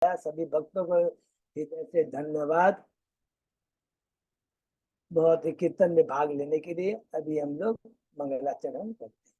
किया। सभी भक्तों को हृदय से धन्यवाद बहुत ही कीर्तन में भाग लेने के लिए। अभी हम लोग मंगलाचरण करते हैं।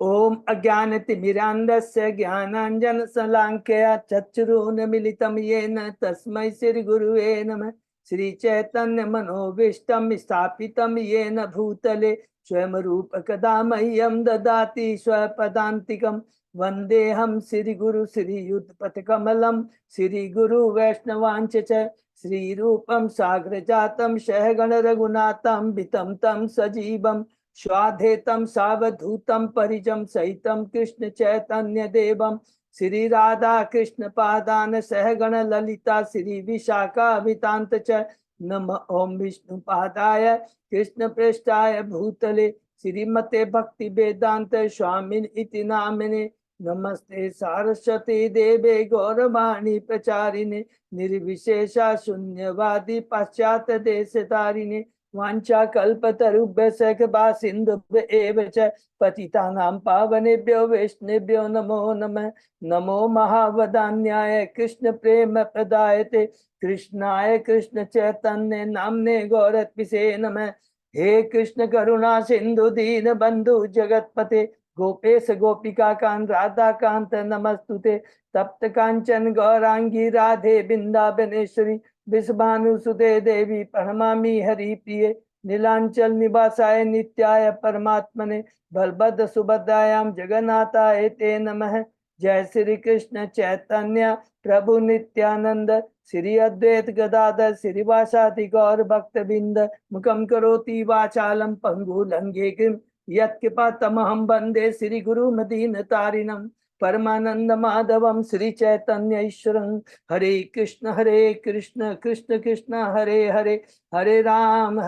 ओम अज्ञानतिमिरान्धस्य ज्ञानांजन शलाकया चक्षुरुन्मीलितं येन तस्मै श्री गुरुवे नमः। श्री चैतन्य मनोभीष्टं स्थापितं येन भूतले स्वयं रूप कदा मह्यं ददाति स्वपदान्तिकं। वन्देऽहं श्री गुरु श्रीयुतपथकमलं श्री गुरु वैष्णवांच च श्री रूपं साग्र जातं सहगण रघुनाथं वितं तं सजीवं स्वाधेतं सावधूतं परिजं सहितं कृष्ण चैतन्य देवं श्री राधा कृष्ण पादान सहगण ललिता श्री विशाखावितांत च नम ओम विष्णु पादाय कृष्ण पृष्ठाय भूतले श्रीमते भक्ति वेदांत स्वामिन इति नामिने। नमस्ते सारस्वती देवे गौरवाणी प्रचारिणे निर्विशेषा शून्यवादी पाश्चात्य देशतारिणे वांछा कल्पतरुभ्यश्च कृपा सिन्धुभ्य एव च पतितानां पावनेभ्यो वैष्णवेभ्यो नमो नमः। नमो महावदान्याय कृष्ण प्रेम प्रदायते कृष्णाय कृष्ण चैतन्य नाम्ने गौरत्पिषे नमः। हे कृष्ण करुणा सिंधु दीन बंधु जगतपते गोपेश गोपिका कांत राधा कांत नमस्तुते। तप्त कांचन गौरांगी राधे बिंदाबनेश्वरी विश्वानुसुते देवी प्रणमामि हरि प्रिये। नीलांचल निवासाय नित्याय परमात्मने बलभद्र सुभद्रायां जगन्नाथाय ते नमः। जय श्री कृष्ण चैतन्य प्रभु नित्यानंद श्री अद्वैत गदाधर श्रीवासादि गौर भक्तबिंद मुखम करोति वाचालम पंगुलंघे गिम यत्कृपातमहं वंदे श्री गुरु मदीन तारिणम परमानंद माधवम श्री चैतन्य ईश्वरं। हरे कृष्ण कृष्ण कृष्ण हरे हरे हरे राम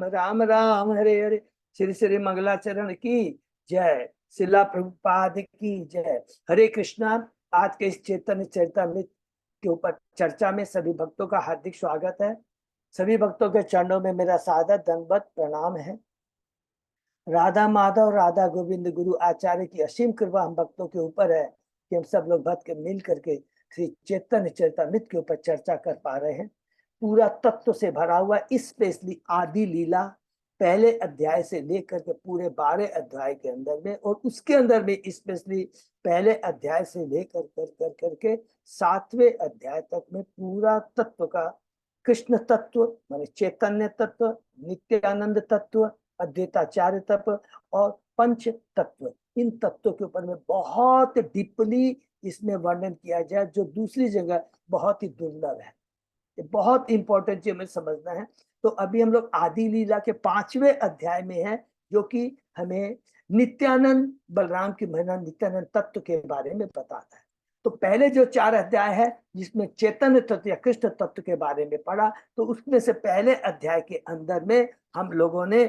राम राम हरे हरे। श्री श्री मंगलाचरण की जय। शिला प्रभुपाद की जय। हरे कृष्णा। आज के इस चैतन्य चरितामृत के ऊपर चर्चा में सभी भक्तों का हार्दिक स्वागत है। सभी भक्तों के चरणों में मेरा सादर दंडवत प्रणाम है। राधा माधव राधा गोविंद गुरु आचार्य की असीम कृपा हम भक्तों के ऊपर है कि हम सब लोग भक्त के मिल करके श्री चैतन्य चरितामृत के ऊपर चर्चा कर पा रहे हैं। पूरा तत्व से भरा हुआ स्पेशली आदि लीला पहले अध्याय से लेकर के पूरे 12 अध्याय के अंदर में और उसके अंदर भी स्पेशली पहले अध्याय से लेकर कर करके 7वें अध्याय तक में पूरा तत्व का कृष्ण तत्व माने चैतन्य तत्व, नित्यानंद तत्व, अद्वैताचार्य तत्व और पंच तत्व, इन तत्वों के ऊपर में बहुत डीपली इसमें वर्णन किया जाए जो दूसरी जगह बहुत ही दुर्लभ है। ये बहुत इंपॉर्टेंट चीज हमें समझना है। तो अभी हम लोग आदि लीला के 5वें अध्याय में है जो कि हमें नित्यानंद बलराम की महिमा नित्यानंद तत्व के बारे में बताता है। तो पहले जो 4 अध्याय है जिसमें चैतन्य तत्व या कृष्ण तत्व के बारे में पढ़ा, तो उसमें से पहले अध्याय के अंदर में हम लोगों ने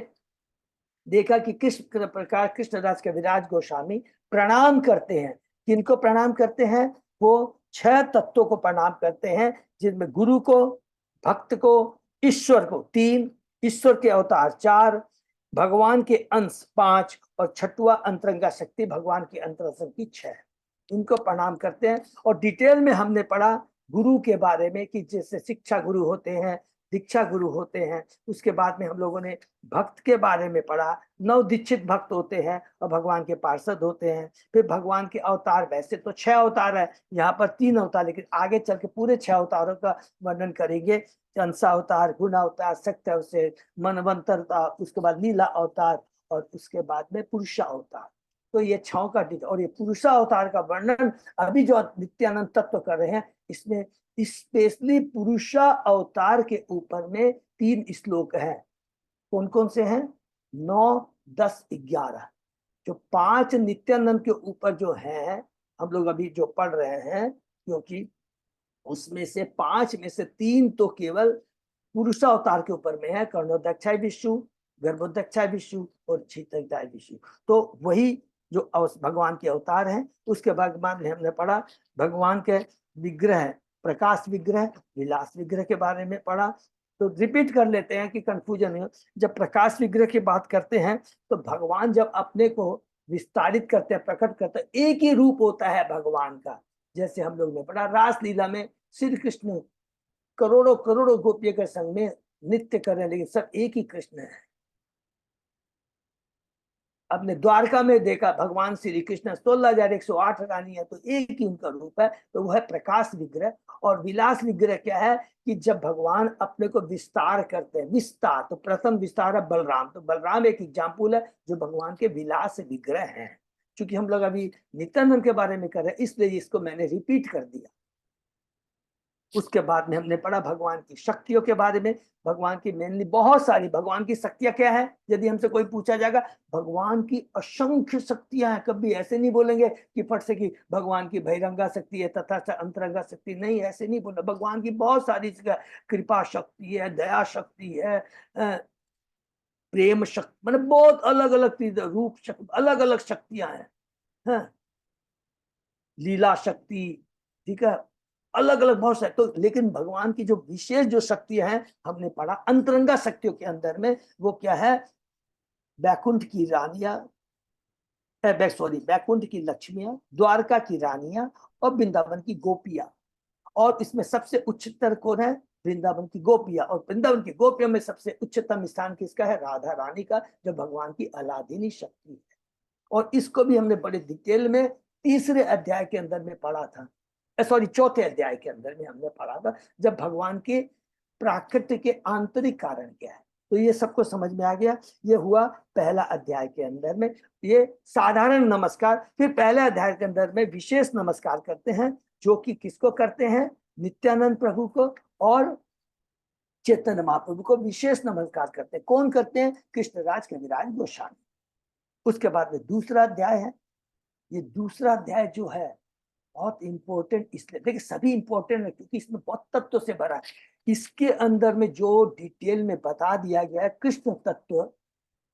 देखा कि किस प्रकार कृष्णदास कविराज गोस्वामी प्रणाम करते हैं। किनको प्रणाम करते हैं? वो 6 तत्वों को प्रणाम करते हैं जिनमें गुरु को, भक्त को, ईश्वर को 3, ईश्वर के अवतार 4, भगवान के अंश 5 और 6वां अंतरंगा शक्ति भगवान की अंतरंग 6। इनको प्रणाम करते हैं। और डिटेल में हमने पढ़ा गुरु के बारे में कि जैसे शिक्षा गुरु होते हैं, दीक्षा गुरु होते हैं। उसके बाद में हम लोगों ने भक्त के बारे में पढ़ा, 9 दीक्षित भक्त होते हैं और भगवान के पार्षद होते हैं। फिर भगवान के अवतार, वैसे तो 6 अवतार है, यहाँ पर 3 अवतार, लेकिन आगे चल के पूरे 6 अवतारों का वर्णन करेंगे। अंशा अवतार, गुण अवतार, सत्य अवतार, मनवंतर, उसके बाद लीला अवतार और उसके बाद में पुरुषा अवतार। तो ये 6 का और ये पुरुषा अवतार का वर्णन अभी जो नित्यानंद तत्व कर रहे हैं, इसमें स्पेशली पुरुषा अवतार के ऊपर में 3 श्लोक हैं। कौन कौन से हैं? 9, 10, 11। जो 5 नित्यानंद के ऊपर जो है हम लोग अभी जो पढ़ रहे हैं, क्योंकि उसमें से 5 में से 3 तो केवल पुरुषा अवतार के ऊपर में है, कर्णोदक्षाय विष्णु, गर्भोदक्षाय विष्णु और क्षितिजाय विष्णु। तो वही जो भगवान के अवतार हैं। उसके बाद में हमने पढ़ा भगवान के विग्रह, प्रकाश विग्रह, विलास विग्रह के बारे में पढ़ा। तो रिपीट कर लेते हैं कि कंफ्यूजन हो। जब प्रकाश विग्रह की बात करते हैं तो भगवान जब अपने को विस्तारित करते हैं, प्रकट करते हैं, एक ही रूप होता है भगवान का, जैसे हम लोग ने पढ़ा रासलीला में श्री कृष्ण करोड़ों करोड़ों गोपियों के संग में नृत्य कर रहे हैं, लेकिन सब एक ही कृष्ण है। अपने द्वारका में देखा भगवान श्री कृष्ण 16,108 रानी है, तो एक ही उनका रूप है, तो वह है प्रकाश विग्रह। और विलास विग्रह क्या है कि जब भगवान अपने को विस्तार करते हैं, विस्तार, तो प्रथम विस्तार है बलराम, तो बलराम एक एग्जाम्पल है जो भगवान के विलास विग्रह हैं। क्योंकि हम लोग अभी नित्यानंद के बारे में कर रहे हैं, इसलिए इसको मैंने रिपीट कर दिया। उसके बाद में हमने पढ़ा भगवान की शक्तियों के बारे में। भगवान की मेनली बहुत सारी भगवान की शक्तियां क्या है, यदि हमसे कोई पूछा जाएगा, भगवान की असंख्य शक्तियां हैं। कभी ऐसे नहीं बोलेंगे कि फट से कि भगवान की बहिरंगा शक्ति है तथा अंतरंगा शक्ति, नहीं, ऐसे नहीं बोला। भगवान की बहुत सारी कृपा शक्ति है, दया शक्ति है, प्रेम शक्ति, मतलब बहुत अलग अलग चीज, रूप शक्ति, अलग अलग शक्तियां हैं, लीला शक्ति, ठीक है, अलग अलग बहुत सारे। तो लेकिन भगवान की जो विशेष जो शक्तियां हैं हमने पढ़ा अंतरंगा शक्तियों के अंदर में, वो क्या है, बैकुंठ की रानियां, सॉरी, बैकुंठ की लक्ष्मियां, द्वारका की रानियां और वृंदावन की गोपियां। और इसमें सबसे उच्चतर कौन है, वृंदावन की गोपियां। और वृंदावन की गोपियों में सबसे उच्चतम स्थान किसका है, राधा रानी का, जो भगवान की अलादीनी शक्ति है। और इसको भी हमने बड़े डिटेल में तीसरे अध्याय के अंदर में पढ़ा था, सॉरी चौथे अध्याय के अंदर में हमने पढ़ा था, जब भगवान के प्राकृतिक के आंतरिक कारण क्या है। तो ये सबको समझ में आ गया। ये हुआ पहला अध्याय के अंदर में, ये साधारण नमस्कार। फिर पहले अध्याय के अंदर में विशेष नमस्कार करते हैं, जो कि किसको करते हैं, नित्यानंद प्रभु को और चैतन्य महाप्रभु को विशेष नमस्कार करते हैं। कौन करते हैं, कृष्णराज कविराज गोस्वामी। उसके बाद में दूसरा अध्याय है। ये दूसरा अध्याय जो है बहुत इंपॉर्टेंट, इसलिए देखिए सभी इंपॉर्टेंट है क्योंकि इसमें बहुत तत्व से भरा है। इसके अंदर में जो डिटेल में बता दिया गया है कृष्ण तत्व,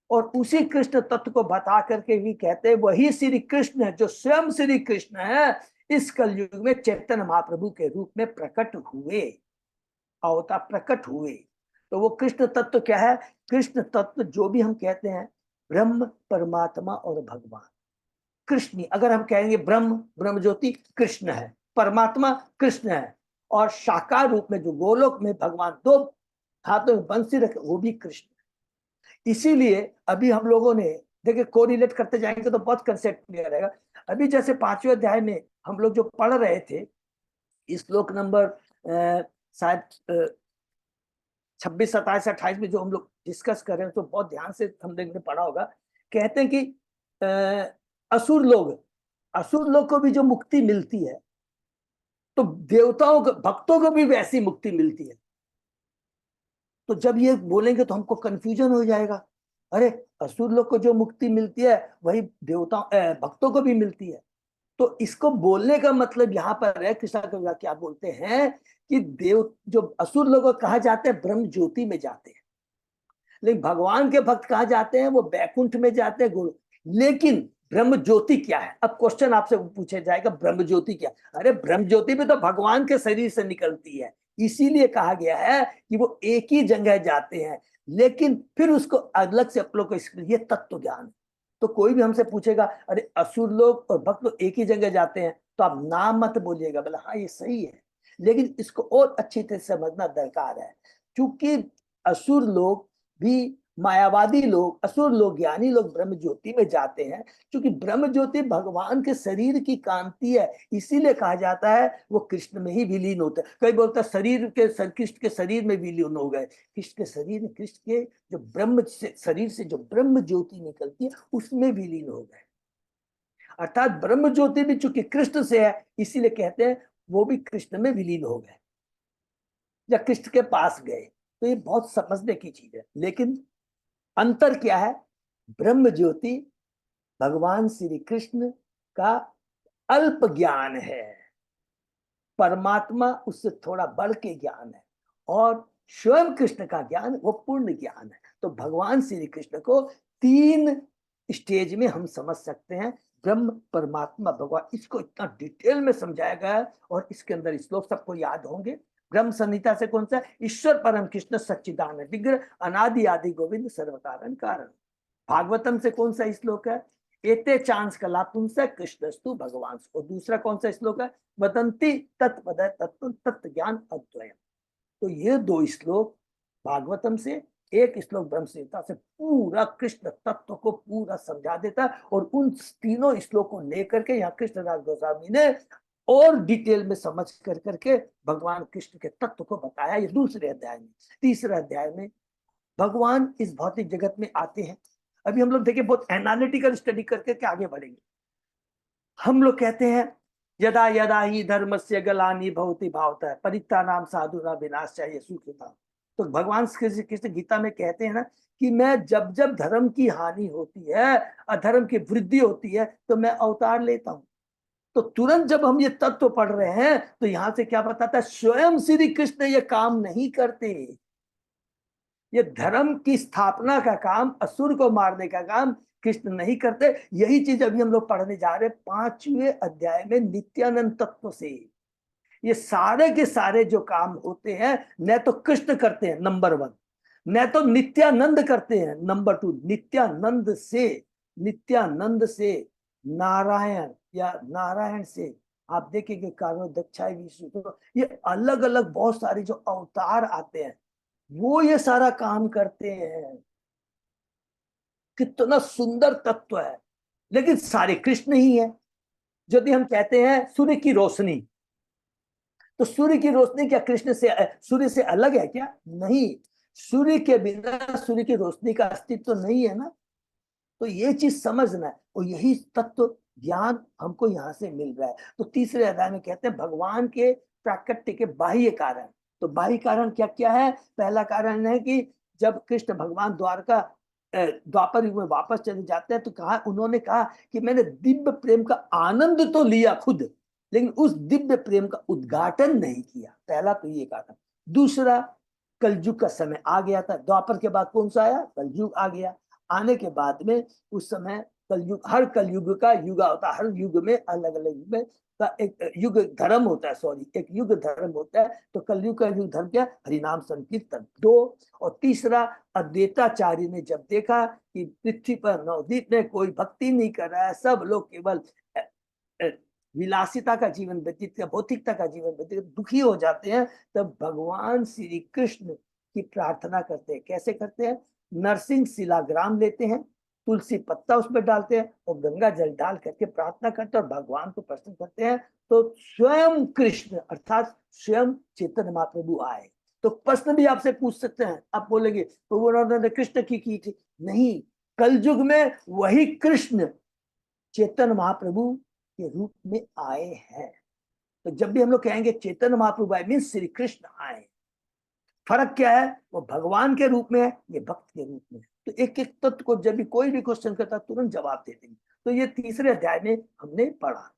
और उसी कृष्ण तत्व को बता करके भी कहते हैं वही श्री कृष्ण है जो स्वयं श्री कृष्ण है, इस कलयुग में चैतन्य महाप्रभु के रूप में प्रकट हुए, अवतार प्रकट हुए। तो वो कृष्ण तत्व क्या है, कृष्ण तत्व जो भी हम कहते हैं, ब्रह्म, परमात्मा और भगवान। कृष्ण, अगर हम कहेंगे ब्रह्म, ब्रह्म ज्योति कृष्ण है, परमात्मा कृष्ण है, और साकार रूप में जो गोलोक में भगवान दो हाथों में बंसी रखे, वो भी कृष्ण है। इसीलिए अभी हम लोगों ने देखिए कोरिलेट करते जाएंगे तो बहुत कंसेप्ट क्लियर रहेगा। अभी जैसे 5वें अध्याय में हम लोग जो पढ़ रहे थे, श्लोक नंबर शायद 26, 27, 28 में जो हम लोग डिस्कस कर रहे हैं, तो बहुत ध्यान से हम लोग ने पढ़ा होगा। कहते हैं कि असुर लोग को भी जो मुक्ति मिलती है, तो देवताओं को, भक्तों को भी वैसी मुक्ति मिलती है। तो जब ये बोलेंगे तो हमको कंफ्यूजन हो जाएगा, अरे असुर लोग को जो मुक्ति मिलती है वही देवताओं भक्तों को भी मिलती है। तो इसको बोलने का मतलब यहाँ पर है, कृष्णा कविराज क्या बोलते हैं कि देव जो असुर लोग कहा जाते हैं ब्रह्म ज्योति में जाते हैं, लेकिन भगवान के भक्त कहा जाते हैं वो बैकुंठ में जाते हैं, गुरु। लेकिन ब्रह्म ज्योति क्या है, अब क्वेश्चन आपसे पूछा जाएगा ब्रह्म ज्योति क्या, अरे ब्रह्म ज्योति भी तो भगवान के शरीर से निकलती है, इसीलिए कहा गया है कि वो एक ही जगह जाते हैं। लेकिन फिर उसको अलग से आप लोग को ये तत्व ज्ञान है। तो कोई भी हमसे पूछेगा अरे असुर लोग और भक्त लोग एक ही जगह जाते हैं, तो आप नाम मत बोलिएगा, बोला हाँ ये सही है, लेकिन इसको और अच्छी तरह से समझना दरकार है। क्योंकि असुर लोग भी, मायावादी लोग, असुर लोग, ज्ञानी लोग ब्रह्म ज्योति में जाते हैं, क्योंकि ब्रह्म ज्योति भगवान के शरीर की कांति है, इसीलिए कहा जाता है वो कृष्ण में ही विलीन होता है। कई बोलता है कृष्ण के शरीर में विलीन हो गए, कृष्ण के शरीर, कृष्ण के जो ब्रह्म शरीर से जो ब्रह्म ज्योति निकलती है उसमें विलीन हो गए। अर्थात ब्रह्म ज्योति भी चूंकि कृष्ण से है, इसीलिए कहते हैं वो भी कृष्ण में विलीन हो गए या कृष्ण के पास गए। तो ये बहुत समझने की चीज है। लेकिन अंतर क्या है, ब्रह्म ज्योति भगवान श्री कृष्ण का अल्प ज्ञान है, परमात्मा उससे थोड़ा बढ़ के ज्ञान है, और स्वयं कृष्ण का ज्ञान वो पूर्ण ज्ञान है। तो भगवान श्री कृष्ण को 3 स्टेज में हम समझ सकते हैं, ब्रह्म, परमात्मा, भगवान। इसको इतना डिटेल में समझाया गया है, और इसके अंदर श्लोक सबको याद होंगे। ब्रह्म संहिता से कौन सा, ईश्वर परम कृष्ण सच्चिदानंद विग्रह अनादि आदि गोविंद सर्व कारण कारण। भागवतम से कौन सा श्लोक है, एते चांस कला पुंसा कृष्णस्तु भगवान। और दूसरा कौन सा श्लोक है? वदंती तत्पद तत्व तत्व ज्ञान अद्वयम। तो ये दो श्लोक भागवतम से, एक श्लोक ब्रह्म संहिता से पूरा कृष्ण तत्व को पूरा समझा देता है। और उन तीनों श्लोकों को लेकर के यहाँ कृष्णदास गोस्वामी ने और डिटेल में समझ कर करके भगवान कृष्ण के तत्व को बताया। ये दूसरे अध्याय में। तीसरे अध्याय में भगवान इस भौतिक जगत में आते हैं। अभी हम लोग देखिए बहुत एनालिटिकल स्टडी करके के आगे बढ़ेंगे। हम लोग कहते हैं यदा यदा ही धर्म से गलानी भवति भावता परित्ता नाम साधु ना विनाश चाहिए सुखता। तो भगवान श्री कृष्ण गीता में कहते हैं ना कि मैं जब जब धर्म की हानि होती है, अधर्म की वृद्धि होती है, तो मैं अवतार लेता हूं। तो तुरंत जब हम ये तत्व पढ़ रहे हैं तो यहां से क्या बताता है? स्वयं श्री कृष्ण ये काम नहीं करते। ये धर्म की स्थापना का काम, असुर को मारने का काम कृष्ण नहीं करते। यही चीज अभी हम लोग पढ़ने जा रहे हैं 5वें अध्याय में नित्यानंद तत्व से। ये सारे के सारे जो काम होते हैं न तो कृष्ण करते हैं नंबर 1, न तो नित्यानंद करते हैं नंबर 2। नित्यानंद से नारायण या नारायण से आप देखेंगे कारो दक्षाई विष्णु, तो ये अलग अलग बहुत सारे जो अवतार आते हैं वो ये सारा काम करते हैं। कितना सुंदर तत्व है। लेकिन सारे कृष्ण ही है। यदि हम कहते हैं सूर्य की रोशनी, तो सूर्य की रोशनी क्या कृष्ण से, सूर्य से अलग है क्या? नहीं। सूर्य के बिना सूर्य की रोशनी का अस्तित्व तो नहीं है ना। तो ये चीज समझना है। और यही तत्व ज्ञान हमको यहाँ से मिल रहा है। तो तीसरे अध्याय में कहते हैं भगवान के प्राकट्य के बाह्य कारण। तो बाह्य कारण क्या क्या है? पहला कारण है कि जब कृष्ण भगवान द्वापर युग में वापस चले जाते हैं तो कहा, उन्होंने कहा कि मैंने दिव्य प्रेम का आनंद तो लिया खुद, लेकिन उस दिव्य प्रेम का उद्घाटन नहीं किया। पहला तो ये कारण। दूसरा, कलयुग का समय आ गया था। द्वापर के बाद कौन सा आया? कलयुग आ गया। आने के बाद में उस समय कलयुग, हर कलयुग का युग होता है। हर युग में अलग अलग युग में का एक युग धर्म होता है, सॉरी एक युग धर्म होता है। तो कलयुग का युग धर्म क्या? हरिनाम संकीर्तन 2। और तीसरा, अद्वैताचार्य ने जब देखा कि पृथ्वी पर नवद्वीप में कोई भक्ति नहीं कर रहा है, सब लोग केवल विलासिता का जीवन व्यतीत, भौतिकता का जीवन व्यतीत, दुखी हो जाते हैं, तब भगवान श्री कृष्ण की प्रार्थना करते हैं। कैसे करते हैं? नरसिंह शिलाग्राम लेते हैं, तुलसी पत्ता उसमें डालते हैं और गंगा जल डाल करके प्रार्थना करते हैं और भगवान को प्रसन्न करते हैं। तो स्वयं कृष्ण अर्थात स्वयं चैतन्य महाप्रभु आए। तो प्रश्न भी आपसे पूछ सकते हैं, आप बोलेंगे तो वो उन्होंने कृष्ण की थी। नहीं, कलयुग में वही कृष्ण चैतन्य महाप्रभु के रूप में आए हैं। तो जब भी हम लोग कहेंगे चैतन्य महाप्रभु आए, मीन्स श्री कृष्ण आए। फर्क क्या है? वो भगवान के रूप में है, ये भक्त के रूप में है। तो एक एक तत्व को जब भी कोई भी क्वेश्चन करता तुरंत जवाब दे देंगे। तो ये तीसरे अध्याय में हमने पढ़ा।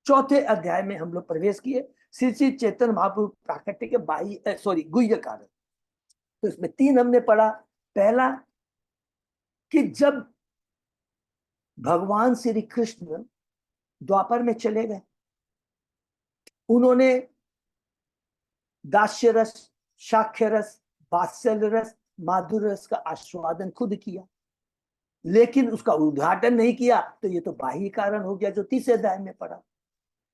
चौथे अध्याय में हम लोग प्रवेश किए, श्री श्री चैतन्य महाप्रभु प्राकट्य के बाह्य गुह्य कारण। तो इसमें 3 हमने पढ़ा। पहला कि जब भगवान श्री कृष्ण द्वापर में चले गए, उन्होंने दास्य रस, साक्ष्य रस, वात्सल्य रस, माधुर्य रस का आस्वादन खुद किया, लेकिन उसका उद्घाटन नहीं किया। तो ये तो बाह्य कारण हो गया जो तीसरे अध्याय में पढ़ा।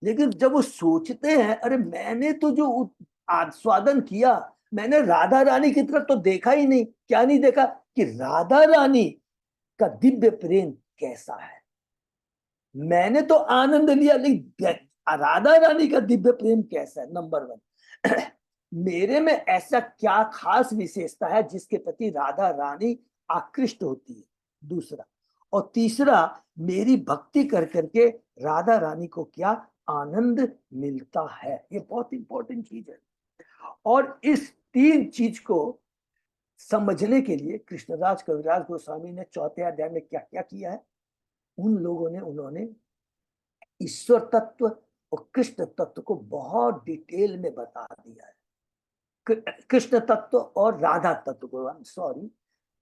लेकिन जब वो सोचते हैं, अरे मैंने तो जो आस्वादन किया, मैंने राधा रानी की तरफ तो देखा ही नहीं। क्या नहीं देखा? कि राधा रानी का दिव्य प्रेम कैसा है। मैंने तो आनंद लिया, लेकिन राधा रानी का दिव्य प्रेम कैसा है? नंबर 1, मेरे में ऐसा क्या खास विशेषता है जिसके प्रति राधा रानी आकृष्ट होती है? दूसरा, और तीसरा, मेरी भक्ति कर करके राधा रानी को क्या आनंद मिलता है? ये बहुत इंपॉर्टेंट चीज है। और इस 3 चीज को समझने के लिए कृष्णराज कविराज गोस्वामी ने चौथे अध्याय में क्या क्या किया है? उन्होंने ईश्वर तत्व और कृष्ण तत्व को बहुत डिटेल में बता दिया है। कृष्ण तत्व और राधा तत्व को, सॉरी,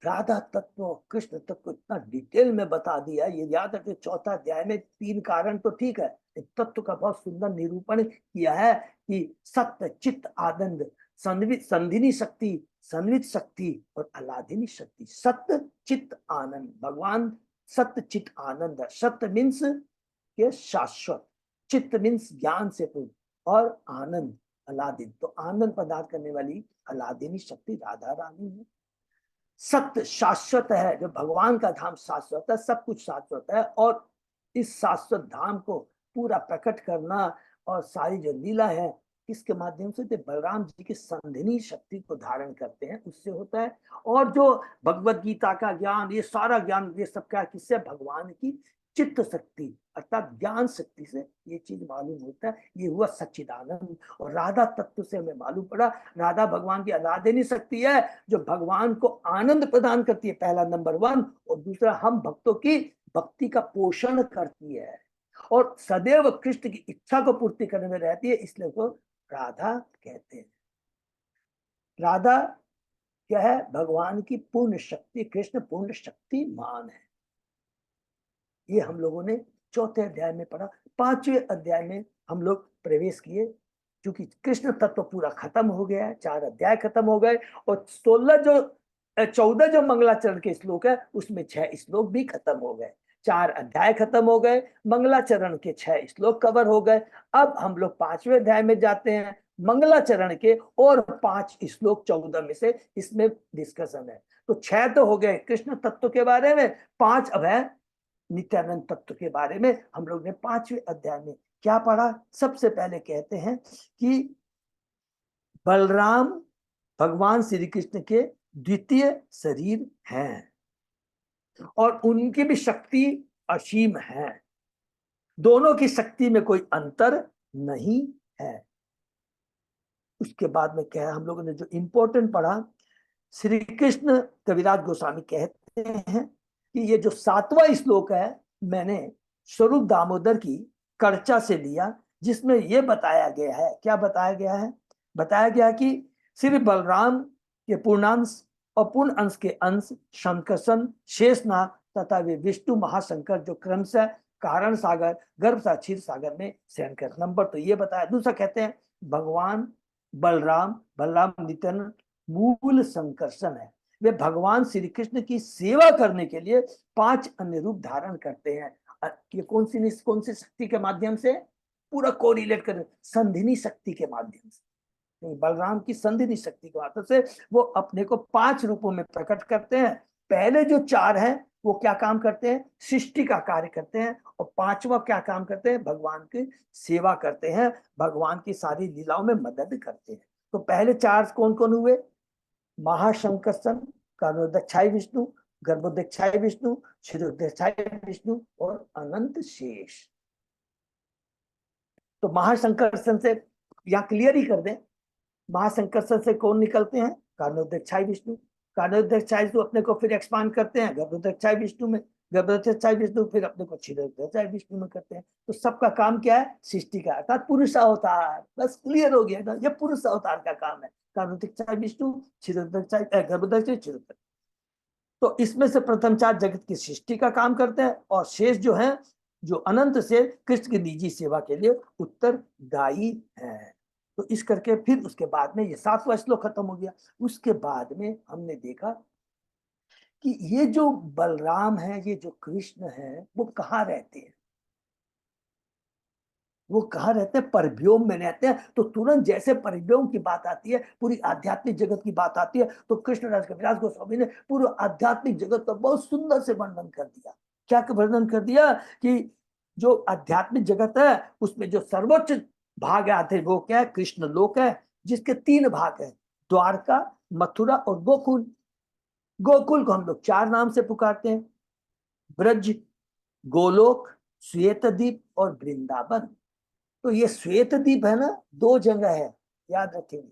राधा तत्व और कृष्ण तत्व को इतना डिटेल में बता दिया। ये याद रखिए, चौथा अध्याय में 3 कारण तो ठीक है, तत्व का बहुत सुंदर निरूपण किया है कि सत्य चित्त आनंद, संधिनी शक्ति, संवित शक्ति और अलाधिनी शक्ति। सत्य चित्त आनंद, भगवान सत्य चित आनंद है। सत्य मीन्स के शाश्वत, चित्त मीन्स ज्ञान से पूर्ण, और आनंद अलादीन। तो आनंद प्रदान करने वाली अलादीनी शक्ति राधा रानी है। सत्य शाश्वत है, जो भगवान का धाम शाश्वत है, सब कुछ शाश्वत है। और इस शाश्वत धाम को पूरा प्रकट करना और सारी जो लीला है किसके माध्यम से, तो बलराम जी की संधिनी शक्ति को धारण करते हैं, उससे होता है। और जो भगवत गीता का ज्ञान, ये सारा ज्ञान, ये सब क्या, किससे, भगवान की चित्त शक्ति अर्थात ज्ञान शक्ति से ये चीज मालूम होता है। ये हुआ सच्चिदानंद। और राधा तत्व से हमें मालूम पड़ा, राधा भगवान की अलादीनी शक्ति है जो भगवान को आनंद प्रदान करती है, पहला नंबर 1। और दूसरा, हम भक्तों की भक्ति का पोषण करती है और सदैव कृष्ण की इच्छा को पूर्ति करने में रहती है, इसलिए वो राधा कहते हैं। राधा क्या है, भगवान की पूर्ण शक्ति, कृष्ण पूर्ण शक्तिमान है। ये हम लोगों ने चौथे अध्याय में पढ़ा। 5वें अध्याय में हम लोग प्रवेश किए, क्योंकि कृष्ण तत्व पूरा खत्म हो गया है, 4 अध्याय खत्म हो गए, और 14 जो मंगलाचरण के श्लोक है उसमें 6 श्लोक भी खत्म हो गए। 4 अध्याय खत्म हो गए, मंगलाचरण के 6 श्लोक कवर हो गए। अब हम लोग 5वें अध्याय में जाते हैं, मंगलाचरण के और 5 श्लोक 14 में से इसमें डिस्कशन है। तो 6 तो हो गए कृष्ण तत्व के बारे में, 5 अब है नित्यानंद तत्व के बारे में। हम लोग ने 5वें अध्याय में क्या पढ़ा, सबसे पहले कहते हैं कि बलराम भगवान श्री कृष्ण के द्वितीय शरीर हैं और उनकी भी शक्ति असीम है, दोनों की शक्ति में कोई अंतर नहीं है। उसके बाद में क्या है, हम लोगों ने जो इंपॉर्टेंट पढ़ा, श्री कृष्ण, कविराज गोस्वामी कहते हैं कि ये जो 7वां श्लोक है मैंने स्वरूप दामोदर की कर्चा से लिया, जिसमें यह बताया गया है, क्या बताया गया है, बताया गया कि श्री बलराम के पूर्णांश और पूर्ण अंश के अंश शंकरसन, शेषनाग तथा वे विष्णु महाशंकर जो क्रमशः कारण सागर, गर्भ सा क्षीर सागर में शयन कर। नंबर तो ये बताया। दूसरा कहते हैं भगवान बलराम नित्यानंद मूल संकर्षण है, वे भगवान श्री कृष्ण की सेवा करने के लिए 5 अन्य रूप धारण करते हैं। ये कौन सी शक्ति के माध्यम से, पूरा कोरिलेट कर, संधिनी शक्ति के माध्यम से। तो बलराम की संधिनी शक्ति के माध्यम से वो अपने को 5 रूपों में प्रकट करते हैं। पहले जो 4 हैं वो क्या काम करते हैं, सृष्टि का कार्य करते हैं, और 5वां क्या काम करते हैं, भगवान की सेवा करते हैं, भगवान की सारी लीलाओं में मदद करते हैं। तो पहले 4 कौन कौन हुए, महाशंकरसन, कारणोदक्षाई विष्णु, गर्भोदक्षाई विष्णु, क्षीरोदक्षाई विष्णु और अनंत शेष। तो महाशंकरसन से यहाँ क्लियर ही कर दें, महाशंकरसन से कौन निकलते हैं, कारणोदक्षाई विष्णु। कारणोदक्षाई विष्णु अपने को फिर एक्सपांड करते हैं गर्भोदक्षाई विष्णु में, गर्भोदक्षाई विष्णु फिर अपने को क्षीरोदक्षाई विष्णु में करते हैं। तो सबका काम क्या है, सृष्टि का, अर्थात पुरुष अवतार। बस क्लियर हो गया ना, ये पुरुष अवतार का काम है, कारणोदक्षाई विष्णु, क्षीरोदक्षाई, गर्भोदक्षाई, क्षीरोदक्षाई। तो इसमें से प्रथम 4 जगत की सृष्टि का काम करते हैं, और शेष जो है, जो अनंत से कृष्ण की निजी सेवा के लिए उत्तरदायी है। तो इस करके फिर उसके बाद में ये 7वां श्लोक खत्म हो गया। उसके बाद में हमने देखा कि ये जो बलराम है, ये जो कृष्ण है, वो कहाँ रहते हैं, वो कहाँ रहते हैं, परव्योम में रहते हैं। तो तुरंत जैसे परव्योम की बात आती है, पूरी आध्यात्मिक जगत की बात आती है, तो कृष्णदास कविराज गोस्वामी ने पूरा आध्यात्मिक जगत का बहुत सुंदर से वर्णन कर दिया। क्या वर्णन कर दिया कि जो आध्यात्मिक जगत है उसमें जो सर्वोच्च भाग आते वो क्या है, कृष्ण लोक है, जिसके 3 भाग है, द्वारका, मथुरा और गोकुल। गोकुल को हम लोग 4 नाम से पुकारते हैं, ब्रज, गोलोक, श्वेतद्वीप और वृंदावन। तो ये श्वेतद्वीप है ना, 2 जगह है, याद रखेंगे।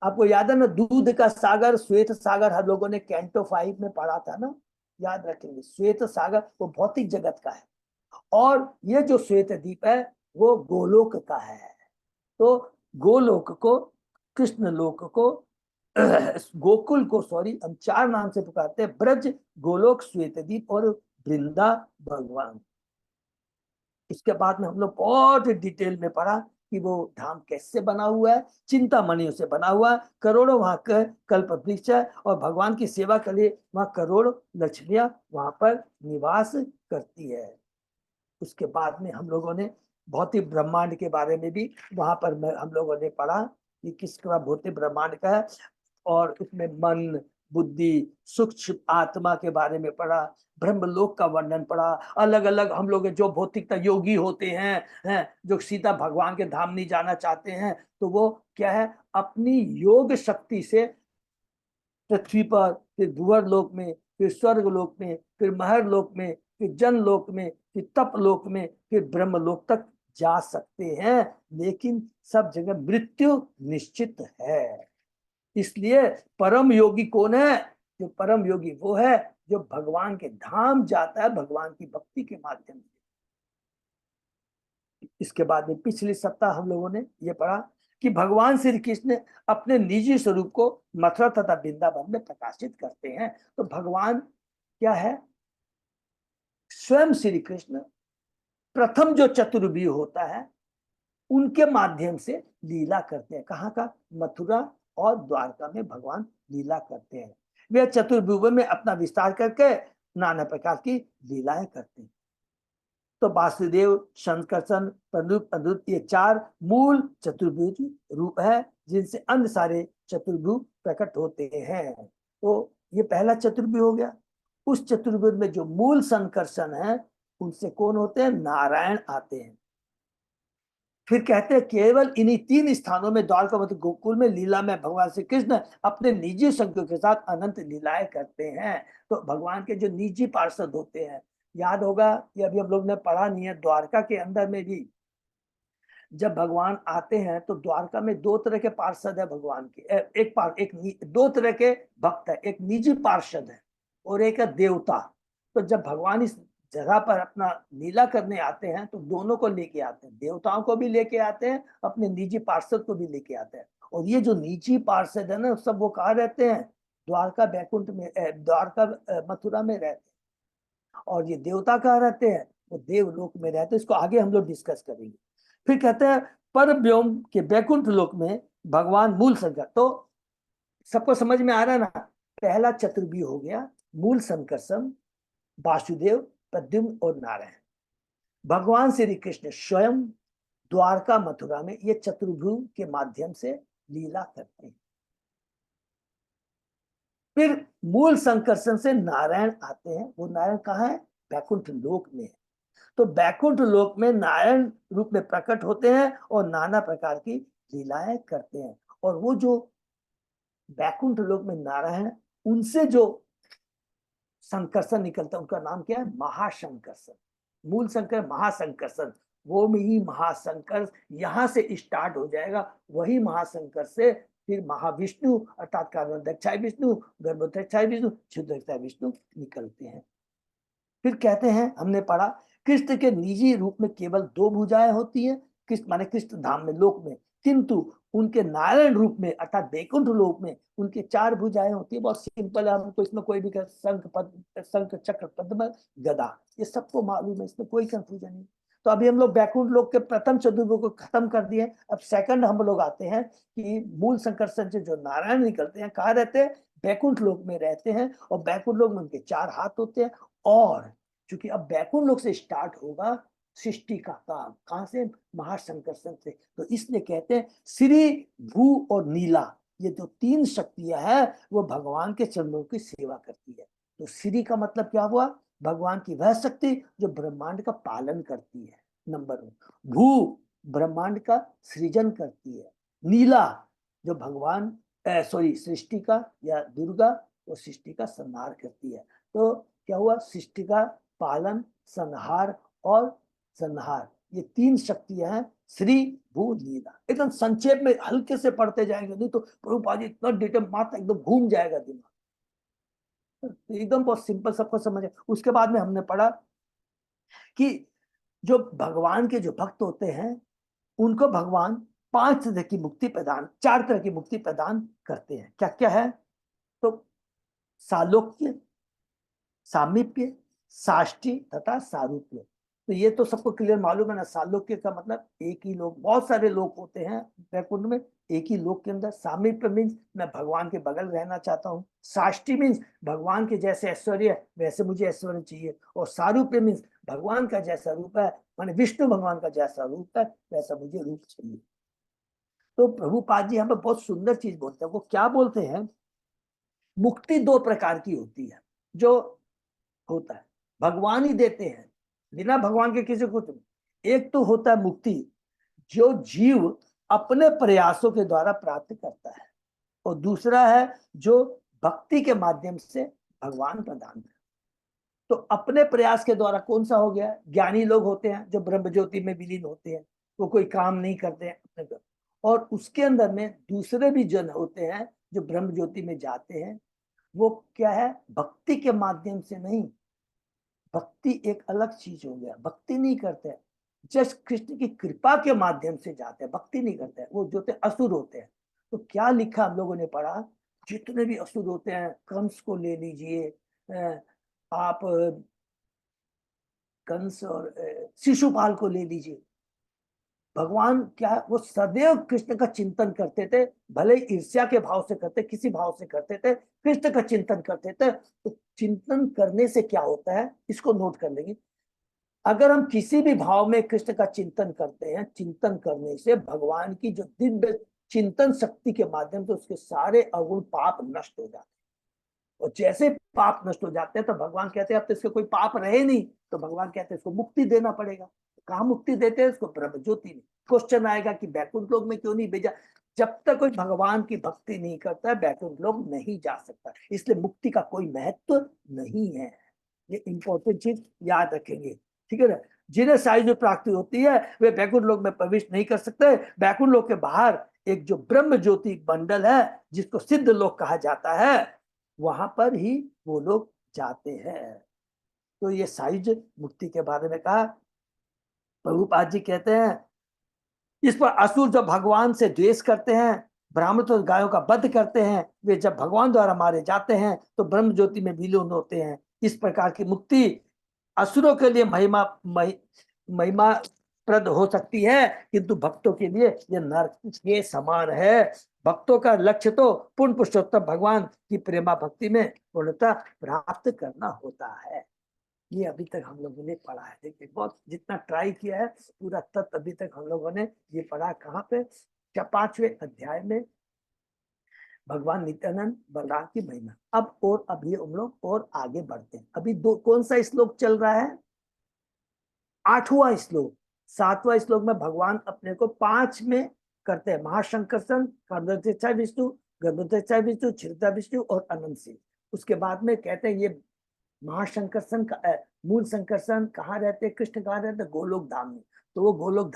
आपको याद है ना, दूध का सागर, श्वेत सागर, हम लोगों ने कैंटो 5 में पढ़ा था ना, याद रखेंगे। श्वेत सागर वो भौतिक जगत का है, और ये जो श्वेतद्वीप है वो गोलोक का है। तो गोलोक को, कृष्ण लोक को, गोकुल को, सॉरी, हम 4 नाम से पुकारते हैं, ब्रज, गोलोक, श्वेतद्वीप और वृंदा भगवान। इसके बाद में हम लोग बहुत डिटेल में पढ़ा कि वो धाम कैसे बना हुआ है, चिंतामणियों से बना हुआ है, करोड़ों वहां कल्प वृक्ष है, और भगवान की सेवा के लिए वहां करोड़ों लक्ष्मियां वहां पर निवास करती है। उसके बाद में हम लोगों ने भौतिक ब्रह्मांड के बारे में भी वहां पर हम लोगों ने पढ़ा कि किस तरह भौतिक ब्रह्मांड का है, और उसमें मन, बुद्धि, सूक्ष्म आत्मा के बारे में पढ़ा, ब्रह्मलोक का वर्णन पढ़ा। अलग अलग हम लोग जो भौतिकता योगी होते हैं जो सीधा भगवान के धाम नहीं जाना चाहते हैं, तो वो क्या है, अपनी योग शक्ति से पृथ्वी पर, फिर भूवर लोक में, फिर स्वर्ग लोक में, फिर महर लोक में, फिर जन लोक में, फिर तप लोक में, फिर ब्रह्म लोक तक जा सकते हैं। लेकिन सब जगह मृत्यु निश्चित है। इसलिए परम योगी कौन है? जो परम योगी वो है जो भगवान के धाम जाता है भगवान की भक्ति के माध्यम से। इसके बाद में पिछले सप्ताह हम लोगों ने ये पढ़ा कि भगवान श्री कृष्ण अपने निजी स्वरूप को मथुरा तथा वृंदावन में प्रकाशित करते हैं। तो भगवान क्या है? स्वयं श्री कृष्ण प्रथम जो चतुर्व्यूह होता है उनके माध्यम से लीला करते हैं। कहाँ का? मथुरा और द्वारका में भगवान लीला करते हैं। वे चतुर्व्यूह में अपना विस्तार करके नाना प्रकार की लीलाएं करते हैं। तो वासुदेव, शंकरसन, प्रद्युम्न, अनिरुद्ध, ये चार मूल चतुर्भुज रूप है जिनसे अन्य सारे चतुर्भुज प्रकट होते हैं। तो ये पहला चतुर्भुज हो गया। उस चतुर्भुज में जो मूल संकर्षण है उनसे कौन होते हैं? नारायण आते हैं। फिर कहते हैं केवल इन्हीं तीन स्थानों में द्वारका मध्य गोकुल में लीला में भगवान श्री कृष्ण अपने निजी संख्यों के साथ अनंत लीलाएं करते हैं। तो भगवान के जो निजी पार्षद होते हैं, याद होगा ये अभी हम लोग ने पढ़ा नहीं है, द्वारका के अंदर में भी जब भगवान आते हैं तो द्वारका में दो तरह के पार्षद है भगवान के। दो तरह के भक्त है, एक निजी पार्षद है और एक है देवता। तो जब भगवान इस जगह पर अपना लीला करने आते हैं तो दोनों को लेके आते हैं, देवताओं को भी लेके आते हैं, अपने निजी पार्षद को भी लेके आते हैं। और ये जो निजी पार्षद है ना, सब वो कहाँ रहते हैं? द्वारका बैकुंठ में, द्वारका मथुरा में रहते हैं। और ये देवता कहाँ रहते हैं? वो देवलोक में रहते हैं। इसको आगे हम लोग डिस्कस करेंगे। फिर कहते हैं पर व्योम के बैकुंठ लोक में भगवान मूल संकर। तो सबको समझ में आ रहा है ना? पहला चतुर्व्यूह हो गया, मूल संकर्षण, वासुदेव, प्रद्युम्न और नारायण। भगवान श्री कृष्ण स्वयं द्वारका मथुरा में ये चतुर्भुज के माध्यम से लीला करते हैं। फिर मूल संकर्षण से नारायण आते हैं। वो नारायण कहाँ है? बैकुंठ लोक में है। तो बैकुंठ लोक में नारायण रूप में प्रकट होते हैं और नाना प्रकार की लीलाएं करते हैं। और वो जो बैकुंठ लोक में नारायण, उनसे जो संकर्षण निकलता है उनका नाम क्या है? महाशंकर्षण। मूल शंकर महाशंकर्षण, वो में ही महाशंकर यहां से स्टार्ट हो जाएगा। वही महाशंकर से फिर महाविष्णु अर्थात कार्बोदक्षाय विष्णु, गर्भोदक्षाय विष्णु, क्षुद्रक्षाय विष्णु निकलते हैं। फिर कहते हैं, हमने पढ़ा कृष्ण के निजी रूप में केवल दो भुजाएं होती हैं, कृष्ण माने कृष्ण धाम में लोक में, किंतु उनके नारायण रूप में अर्थात बैकुंठ लोक में उनके चार भुजाएं होती है। बहुत सिंपल है, हमको इसमें कोई भी शंख चक्र पद्म गदा, ये सबको मालूम है, इसमें कोई कंफ्यूजन नहीं। तो अभी हम लोग बैकुंठ लोक के प्रथम चतुर्भुज को खत्म कर दिए। अब सेकंड हम लोग आते हैं कि मूल संकर्षण से जो नारायण निकलते हैं कहाँ रहते हैं? बैकुंठ लोक में रहते हैं। और बैकुंठ लोक में उनके चार हाथ होते हैं। और चूंकि अब बैकुंठ लोक से स्टार्ट होगा सृष्टि का काम, कहां से? महाशंकर्षण से। तो इसलिए कहते हैं श्री, भू और नीला, ये जो तीन शक्तियां हैं वो भगवान के चरणों की सेवा करती है। तो श्री का मतलब क्या हुआ? भगवान की वह शक्ति जो ब्रह्मांड का पालन करती है, नंबर 1। भू, ब्रह्मांड का सृजन करती है। नीला, जो भगवान सृष्टि का या दुर्गा, वो सृष्टि का संहार करती है। तो क्या हुआ? सृष्टि का पालन, संहार और संहार, ये तीन शक्तियां हैं श्री, भू, नीला। एकदम संक्षेप में हल्के से पढ़ते जाएंगे, नहीं तो प्रभुपाद जी इतना डिटेल मात्र एकदम घूम जाएगा दिमाग। तो एकदम बहुत सिंपल सबको समझ। उसके बाद में हमने पढ़ा कि जो भगवान के जो भक्त होते हैं उनको भगवान चार तरह की मुक्ति प्रदान करते हैं। क्या क्या है? तो सालोक्य, सामीप्य, साष्टी तथा सारूप्य। तो ये तो सबको क्लियर मालूम है ना। सालोक्य का मतलब एक ही लोक, बहुत सारे लोक होते हैं वैकुंठ में, एक ही लोक के अंदर। सामीप्य मीन्स मैं भगवान के बगल रहना चाहता हूँ। साष्टी मीन्स भगवान के जैसे ऐश्वर्य है वैसे मुझे ऐश्वर्य चाहिए। और सारूप्य मीन्स भगवान का जैसा रूप है, माने विष्णु भगवान का जैसा रूप है वैसा मुझे रूप चाहिए। तो प्रभुपाद जी यहाँ पे बहुत सुंदर चीज बोलते हैं। वो क्या बोलते हैं, मुक्ति दो प्रकार की होती है जो होता है, भगवान ही देते हैं, बिना भगवान के किसी को नहीं। एक तो होता है मुक्ति जो जीव अपने प्रयासों के द्वारा प्राप्त करता है, और दूसरा है जो भक्ति के माध्यम से भगवान प्रदान करता है। तो अपने प्रयास के द्वारा कौन सा हो गया, ज्ञानी लोग होते हैं जो ब्रह्म ज्योति में विलीन होते हैं, वो कोई काम नहीं करते हैं अपने। और उसके अंदर में दूसरे भी जन होते हैं जो ब्रह्म ज्योति में जाते हैं। वो क्या है, भक्ति के माध्यम से नहीं, भक्ति एक अलग चीज हो गया। भक्ति नहीं करते, जस्ट कृष्ण की कृपा के माध्यम से जाते हैं, भक्ति नहीं करते हैं। वो जो होते असुर होते हैं। तो क्या लिखा हम लोगों ने पढ़ा, जितने भी असुर होते हैं, कंस को ले लीजिए, आप कंस और शिशुपाल को ले लीजिए। भगवान क्या, वो सदैव कृष्ण का चिंतन करते थे, भले ईर्ष्या के भाव से करते, किसी भाव से करते थे, कृष्ण का चिंतन करते थे। तो चिंतन करने से क्या होता है, इसको नोट कर लेंगे। अगर हम किसी भी भाव में कृष्ण का चिंतन करते हैं, चिंतन करने से भगवान की जो दिव्य चिंतन शक्ति के माध्यम से उसके सारे अवगुण पाप नष्ट हो जाते हैं। और जैसे पाप नष्ट हो जाते हैं तो भगवान कहते हैं अब तो इसके कोई पाप रहे नहीं, तो भगवान कहते हैं इसको मुक्ति देना पड़ेगा। कहाँ मुक्ति देते हैं इसको, ब्रह्म ज्योति में। क्वेश्चन आएगा कि बैकुंठ लोक में क्यों नहीं भेजा, जब तक कोई भगवान की भक्ति नहीं करता है बैकुंठ लोक नहीं जा सकता, इसलिए मुक्ति का कोई महत्व नहीं है। ये इंपॉर्टेंट चीज याद रखेंगे, ठीक है ना। जिन्हें साइज में प्राप्ति होती है वे बैकुंठ लोक में प्रवेश नहीं कर सकते। बैकुंठ लोक के बाहर एक जो ब्रह्म ज्योति मंडल है जिसको सिद्ध लोक कहा जाता है, वहां पर ही वो लोग जाते हैं। तो ये साइज मुक्ति के बारे में कहा। प्रभुपाद जी कहते हैं इस पर असुर जब भगवान से द्वेष करते हैं, ब्राह्मण तो गायों का वध करते हैं, वे जब भगवान द्वारा मारे जाते हैं तो ब्रह्म ज्योति में विलीन होते हैं। इस प्रकार की मुक्ति असुरों के लिए महिमा प्रद हो सकती है, किंतु भक्तों के लिए यह नरक के समान है। भक्तों का लक्ष्य तो पूर्ण पुरुषोत्तम भगवान की प्रेमा भक्ति में पूर्णता प्राप्त करना होता है। ये अभी तक हम लोगों ने पढ़ा है। देखिए बहुत जितना ट्राई किया है पूरा तत्व अभी तक हम लोगों ने ये पढ़ा। कहाँ पे, 5वें अध्याय में भगवान नित्यानंद बलराम की महिमा। अब और अभी हम लोग और आगे बढ़ते हैं। अभी दो कौन सा श्लोक चल रहा है, 8वां श्लोक। 7वां श्लोक में भगवान अपने को 5 में करते हैं, महाशंकर्षण, विष्णु, गर्भोदय विष्णु, क्षीरता विष्णु और अनंत सिंह। उसके बाद में कहते हैं ये महाशंकर्षण का मूल संकर्षण कहाँ रहते, कृष्ण कहाँ रहते, गोलोक धाम में। तो वो गोलोक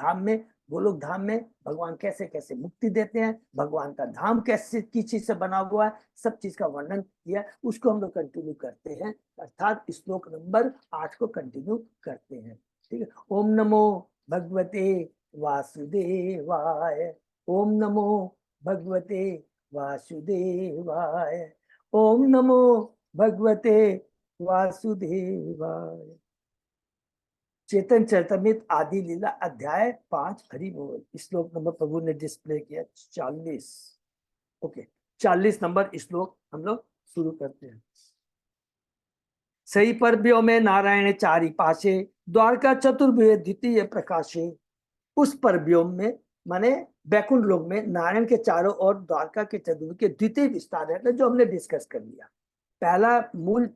धाम में भगवान कैसे कैसे मुक्ति देते हैं, भगवान का धाम कैसे किस चीज से बना हुआ है, सब चीज का वर्णन किया, उसको हम लोग कंटिन्यू करते हैं। अर्थात श्लोक नंबर 8 को कंटिन्यू करते हैं, ठीक है। ओम नमो भगवते वासुदेवाय, ओम नमो भगवते वासुदेवाय, ओम नमो भगवते वासुदेवाय। चेतन चरितमृत आदि लीला अध्याय 5 हरि बोल। श्लोक नंबर प्रभु ने डिस्प्ले किया 40। ओके, 40 नंबर श्लोक हम लोग शुरू करते हैं। सही पर्व्यों में नारायण चारि पाशे, द्वारका चतुर्भुज द्वितीय प्रकाशे। उस पर्व्यों में माने बैकुंठ लोक में नारायण के चारों ओर द्वारका के चतुर्भुज के द्वितीय विस्तार है, जो हमने डिस्कस कर लिया। पहला मूल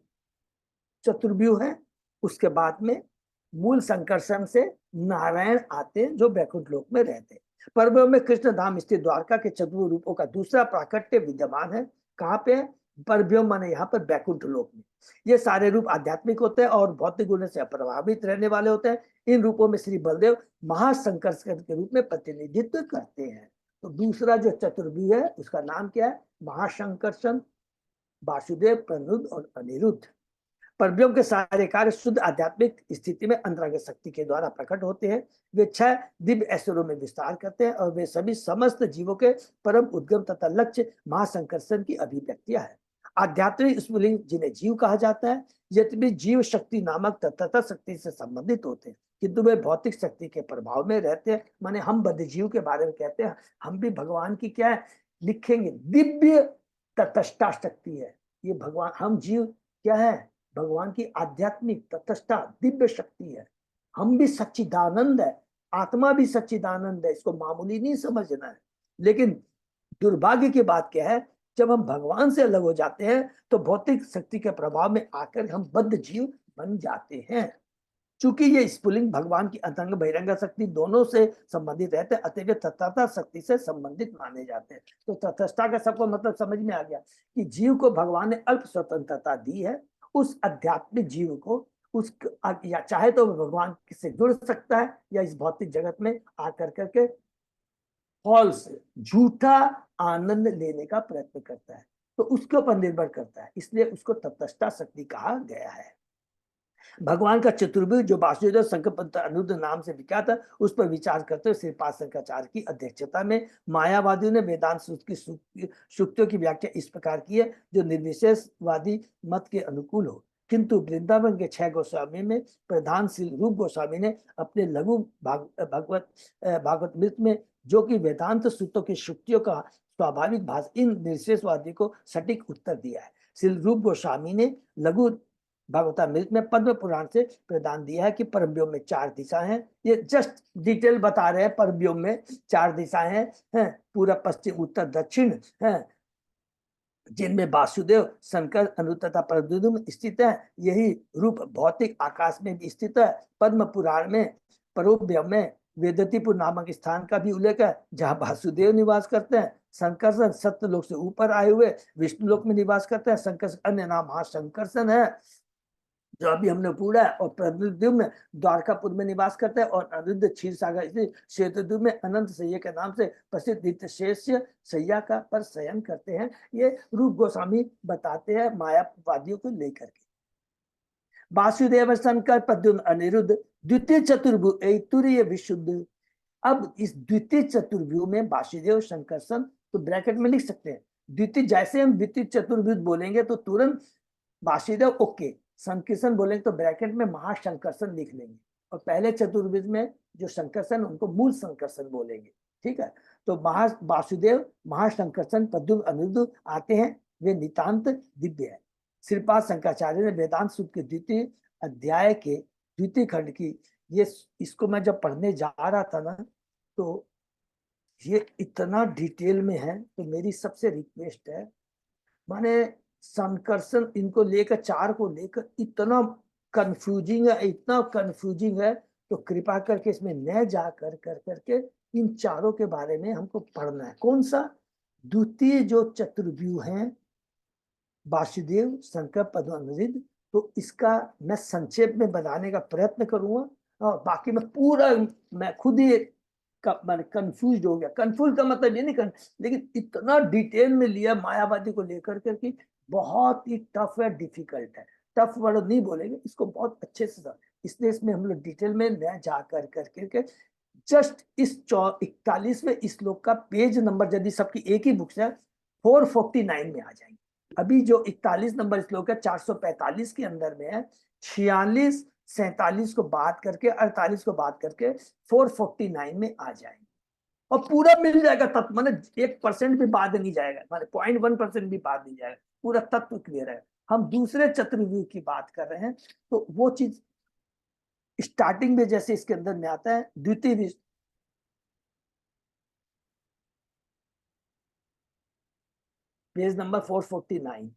चतुर्व्यूह है, उसके बाद में मूल संकर्षण से नारायण आते हैं जो बैकुंठ लोक में रहते हैं। पर्व में कृष्ण धाम स्थित द्वारका के चतुर्भुज रूपों का दूसरा प्राकट्य विद्यमान है। कहाँ पे, पर्व्यों माने यहाँ पर बैकुंठ लोक में। ये सारे रूप आध्यात्मिक होते हैं और भौतिक गुणों से अप्रभावित रहने वाले होते हैं। इन रूपों में श्री बलदेव महासंकर्षण के रूप में प्रतिनिधित्व करते हैं। तो दूसरा जो चतुर्व्यूह है उसका नाम क्या है, महासंकर्षण, वासुदेव, प्रनुद और अनिरुद्ध। पर्व्यों के सारे कार्य शुद्ध आध्यात्मिक स्थिति में अंतरांग शक्ति के द्वारा प्रकट होते हैं। वे 6 दिव्य ऐश्वर्यों में विस्तार करते हैं और वे सभी समस्त जीवों के परम उद्गम तथा लक्ष्य महासंकर्षण की अभिव्यक्तियां हैं। आध्यात्मिक स्फुलिंग जिन्हें जीव कहा जाता है, यद्यपि जीव शक्ति नामक तत्व शक्ति से संबंधित होते हैं। किंतु वे भौतिक शक्ति के प्रभाव में रहते हैं। माने हम बद्धजीव के बारे में कहते हैं, हम भी भगवान की क्या है लिखेंगे, दिव्य तटस्था शक्ति है ये भगवान। हम जीव क्या है, भगवान की आध्यात्मिक तटस्था दिव्य शक्ति है। हम भी सच्चिदानंद है, आत्मा भी सच्चिदानंद है, इसको मामूली नहीं समझना है। लेकिन दुर्भाग्य की बात क्या है, जब हम भगवान से अलग हो जाते हैं तो भौतिक शक्ति के प्रभाव में आकर हम बद्ध जीव बन जाते हैं। चूंकि ये स्फुलिंग भगवान की अंतरंग बहिरंग शक्ति दोनों से संबंधित रहते हैं, अतः वे तत्वता शक्ति से संबंधित माने जाते हैं। तो तटस्था का सबको मतलब समझ में आ गया कि जीव को भगवान ने अल्प स्वतंत्रता दी है। उस आध्यात्मिक जीव को उस या चाहे तो भगवान से जुड़ सकता है या इस भौतिक जगत में आकर करके फॉल्स झूठा आनंद लेने का प्रयत्न करता है। तो उसके ऊपर निर्भर करता है, इसलिए उसको तटस्था शक्ति कहा गया है। भगवान का चतुर्भुज जो वासुदेव शंकर अनिरुद्ध नाम से विख्यात है, उस पर विचार करते हुए श्रीपाद शंकराचार्य की अध्यक्षता में मायावादियों ने वेदांत सूत्र की सूक्तियों की व्याख्या इस प्रकार की है जो निर्विशेषवादी मत के अनुकूल हो। किंतु वृंदावन के 6 गोस्वामी में प्रधान श्री रूप गोस्वामी ने अपने लघु भागवत में जो कि वेदांत सूत्रों की शुक्तियों का स्वाभाविक भाष इन निर्विशेषवादी को सटीक उत्तर दिया है। श्री रूप गोस्वामी ने लघु भागवतामृत में पद्म पुराण से प्रदान दिया है कि परम व्योम में 4 दिशा हैं। ये जस्ट डिटेल बता रहे हैं, परम व्योम में 4 दिशाएं हैं, पूर्व पश्चिम उत्तर दक्षिण हैं, जिनमें वासुदेव शंकर अनिरुद्ध तथा प्रद्युम्न स्थित है। यही रूप भौतिक आकाश में भी स्थित है। पद्म पुराण में परोव्यम में वेदतीपुर नामक स्थान का भी उल्लेख है जहाँ वासुदेव निवास करते हैं। शंकरसन सत्यलोक से ऊपर आए हुए विष्णु लोक में निवास करते हैं। शंकर अन्य नाम महाशंकरसन है जो अभी हमने पूरा है। और प्रद्युम्न द्वारकापुर में निवास करते हैं और अनिरुद्ध क्षीर सागर स्थित श्वेतद्वीप में अनंत शैया के नाम से प्रसिद्ध नित्य शेष शैया का पर शयन करते हैं। ये रूप गोस्वामी बताते हैं मायावादियों को लेकर के। वासुदेव शंकर प्रद्युम्न अनिरुद्ध द्वितीय चतुर्भुज तुरीय विशुद्ध। अब इस द्वितीय चतुर्भुज में वासुदेव शंकरसन तो ब्रैकेट में लिख सकते हैं। द्वितीय जैसे हम द्वितीय चतुर्भुज बोलेंगे तो तुरंत वासुदेव ओके, शंकरसन बोलेंगे तो ब्रैकेट में महाशंकरसन लिख लेंगे और पहले चतुर्भुज में जो शंकरसन उनको मूल शंकरसन बोलेंगे। ठीक है, तो वासुदेव महाशंकरसन प्रद्युम्न अनिरुद्ध आते हैं, वे नितांत दिव्य है। श्रीपाद शंकराचार्य ने वेदांत सूत्र के द्वितीय अध्याय के द्वितीय खंड की ये इसको मैं जब पढ़ने जा रहा था ना तो ये इतना डिटेल में है, तो मेरी सबसे रिक्वेस्ट है, माने शंकरसन इनको लेकर 4 को लेकर इतना कंफ्यूजिंग है, इतना कंफ्यूजिंग है, तो कृपा करके इसमें न जा कर करके इन 4 के बारे में हमको पढ़ना है। कौन सा? द्वितीय जो चतुर्व्यूह है वासुदेव शंकर पद्मावृत, तो इसका मैं संक्षेप में बताने का प्रयत्न करूंगा और बाकी मैं पूरा मैं खुद ही मैंने कंफ्यूज हो गया। कंफ्यूज का मतलब ये नहीं कर, लेकिन इतना डिटेल में लिया मायावादी को लेकर के कि बहुत ही टफ है, डिफिकल्ट है। टफ वर्ड नहीं बोलेंगे इसको, बहुत अच्छे से, इसलिए इसमें हम लोग डिटेल में न जा कर करके जस्ट इस 41वें श्लोक का पेज नंबर यदि सबकी एक ही बुक है 449 में आ जाएंगे। अभी जो 41 नंबर श्लोक है 445 के अंदर में है, 46 47 को बात करके 48 को बात करके 449 में आ जाएंगे और पूरा मिल जाएगा तत्व। माने 1% भी बाद नहीं जाएगा, माने 0.1% भी बाद नहीं जाएगा, पूरा तत्व क्लियर है। हम दूसरे चतुर्व्यूह की बात कर रहे हैं तो वो चीज स्टार्टिंग में जैसे इसके अंदर में आता है द्वितीय पेज नंबर 449,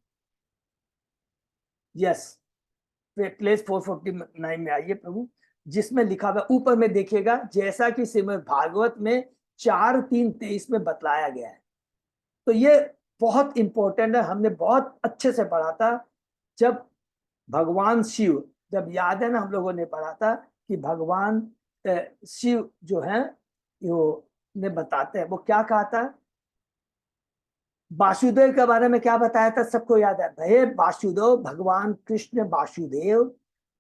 यस प्लेस 449 में आइए प्रभु, जिसमें लिखा हुआ ऊपर में देखिएगा जैसा कि श्रीमद् भागवत में 4:3:23 में बतलाया गया है। तो ये बहुत इंपॉर्टेंट है, हमने बहुत अच्छे से पढ़ा था जब भगवान शिव, जब याद है ना हम लोगों ने पढ़ा था कि भगवान शिव जो है वो ने बताते हैं, वो क्या कहा था वासुदेव के बारे में, क्या बताया था सबको याद है? भय वासुदेव, भगवान कृष्ण वासुदेव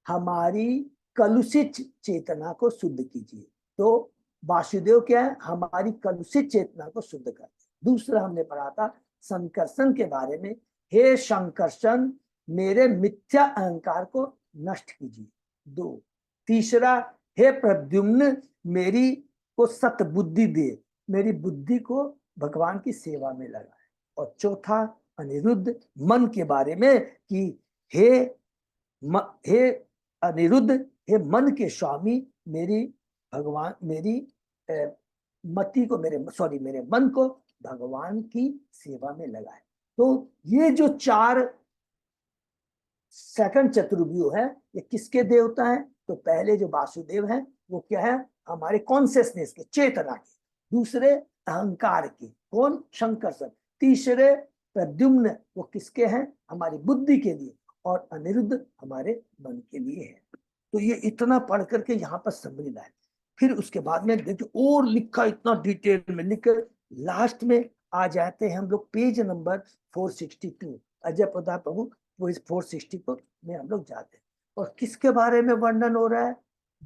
हमारी कलुषित चेतना को शुद्ध कीजिए। तो वासुदेव क्या है? हमारी कलुषित चेतना को शुद्ध करते। दूसरा हमने पढ़ा था शंकरसन के बारे में, हे शंकरसन मेरे मिथ्या अहंकार को नष्ट कीजिए। 2 तीसरा हे प्रद्युम्न मेरी को सत बुद्धि दे, मेरी बुद्धि को भगवान की सेवा में लगाए। और चौथा अनिरुद्ध मन के बारे में कि हे हे अनिरुद्ध, हे मन के स्वामी, मेरी भगवान मेरी मति को मेरे मन को भगवान की सेवा में लगाए। तो ये जो चार सेकंड चतुर्व्यूह है, ये किसके देवता है? तो पहले जो वासुदेव है वो क्या है? हमारे कॉन्शियसनेस के, चेतना के। दूसरे अहंकार के, कौन? शंकर। तीसरे प्रद्युम्न, वो किसके हैं? हमारी बुद्धि के लिए। और अनिरुद्ध हमारे मन के लिए है। तो ये इतना पढ़ करके यहाँ पर समझना है। फिर उसके बाद में देखिए और लिखा, इतना डिटेल में लिखकर लास्ट में आ जाते हैं हम लोग पेज नंबर 462। अजय प्रताप प्रभु वो इस 460 को में हम लोग जाते हैं। और किसके बारे में वर्णन हो रहा है?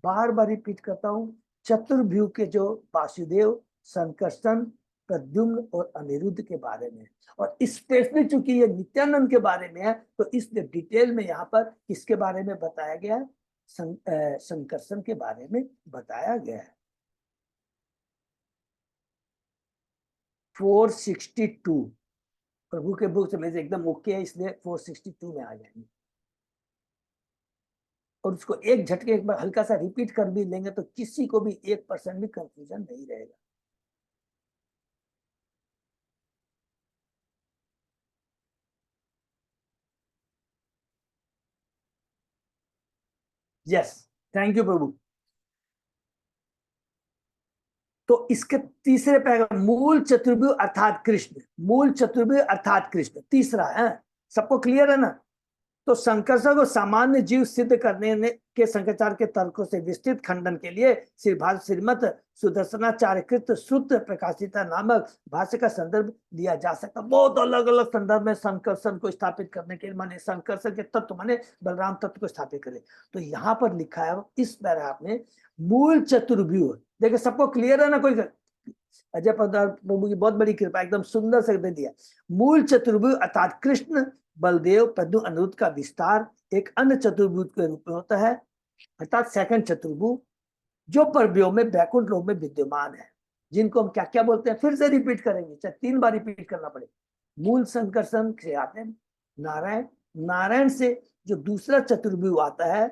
बार बार रिपीट करता हूँ, चतुर्व्यूह के जो वासुदेव, संकर्षण, प्रद्युम्न और अनिरुद्ध के बारे में। और स्पेशली चूंकि ये नित्यानंद के बारे में है, तो इसलिए डिटेल में यहाँ पर किसके बारे में बताया गया है? संकर्षण के बारे में बताया गया है। 462 प्रभु के बुक से मेरे एकदम ओके है, इसलिए 462 में आ जाएंगे। और उसको एक झटके एक बार हल्का सा रिपीट कर भी लेंगे तो किसी को भी 1% भी कंफ्यूजन नहीं रहेगा। यस, थैंक यू प्रभु। तो इसके तीसरे पैराग्राफ, मूल चतुर्व्यूह अर्थात कृष्ण, मूल चतुर्व्यूह अर्थात कृष्ण तीसरा है। सबको क्लियर है ना? तो संकर्षण को सामान्य जीव सिद्ध करने के शंकराचार्य के तर्कों से विस्तृत खंडन के लिए श्रीमत सुदर्शनाचार्य कृत श्रुत प्रकाशिता नामक भाष्य का संदर्भ लिया जा सकता। बहुत अलग अलग संदर्भ में संकर्षण को स्थापित करने के लिए, माने संकर्षण के तत्व माने बलराम तत्व को स्थापित करे। तो यहाँ पर लिखा है इस पैराग्राफ में, मूल चतुर्व्यूह। देखिए सबको क्लियर है ना? कोई अजय प्रभु की बहुत बड़ी कृपा, एकदम सुंदर से दे दिया। मूल चतुर्भुज अर्थात कृष्ण, बलदेव, प्रद्युम्न, अनिरुद्ध का विस्तार एक अन्य चतुर्भुज के रूप में होता है, अर्थात सेकंड चतुर्भुज, जो परव्योम में बैकुंठ लोक में विद्यमान है, जिनको हम क्या क्या बोलते हैं? फिर से रिपीट करेंगे, चाहे 3 बार रिपीट करना पड़े। मूल संकर्षण से आते हैं नारायण, नारायण से जो दूसरा चतुर्भुज आता है,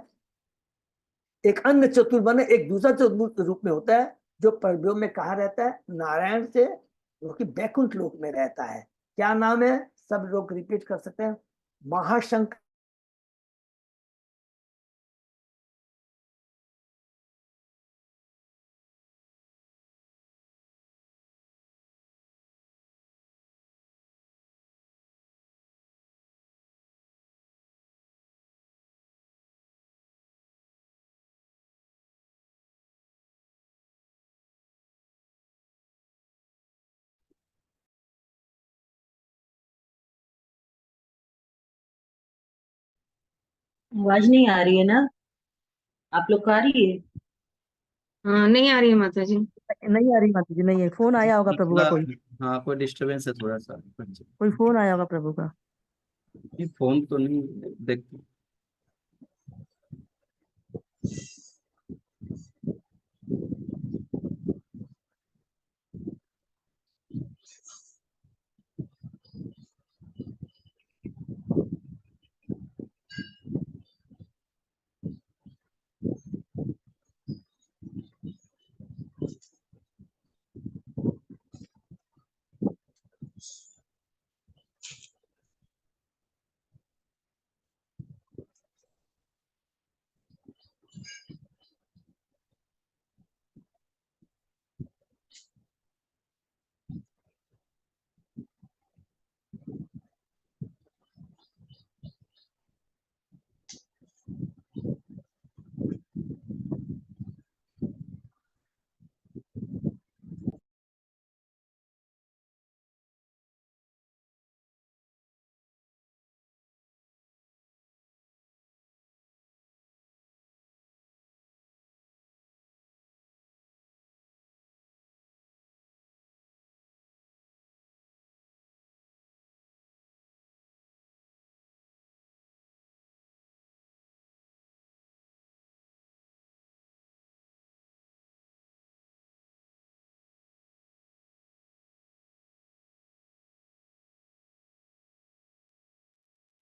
एक अन्य चतुर्भुज एक दूसरा चतुर्भुज रूप में होता है, जो परव्योम में कहा रहता है? नारायण से, जो कि बैकुंठ लोक में रहता है। क्या नाम है? सब लोग रिपीट कर सकते हैं, महाशंकर। आवाज नहीं आ रही है ना? आप लोग को आ रही है? हाँ, नहीं आ रही है माता जी। नहीं आ रही माता जी, नहीं है। फोन आया होगा प्रभु का कोई। हाँ, कोई डिस्टरबेंस है थोड़ा सा। कोई फोन आया होगा प्रभु का। ये फोन तो नहीं देख।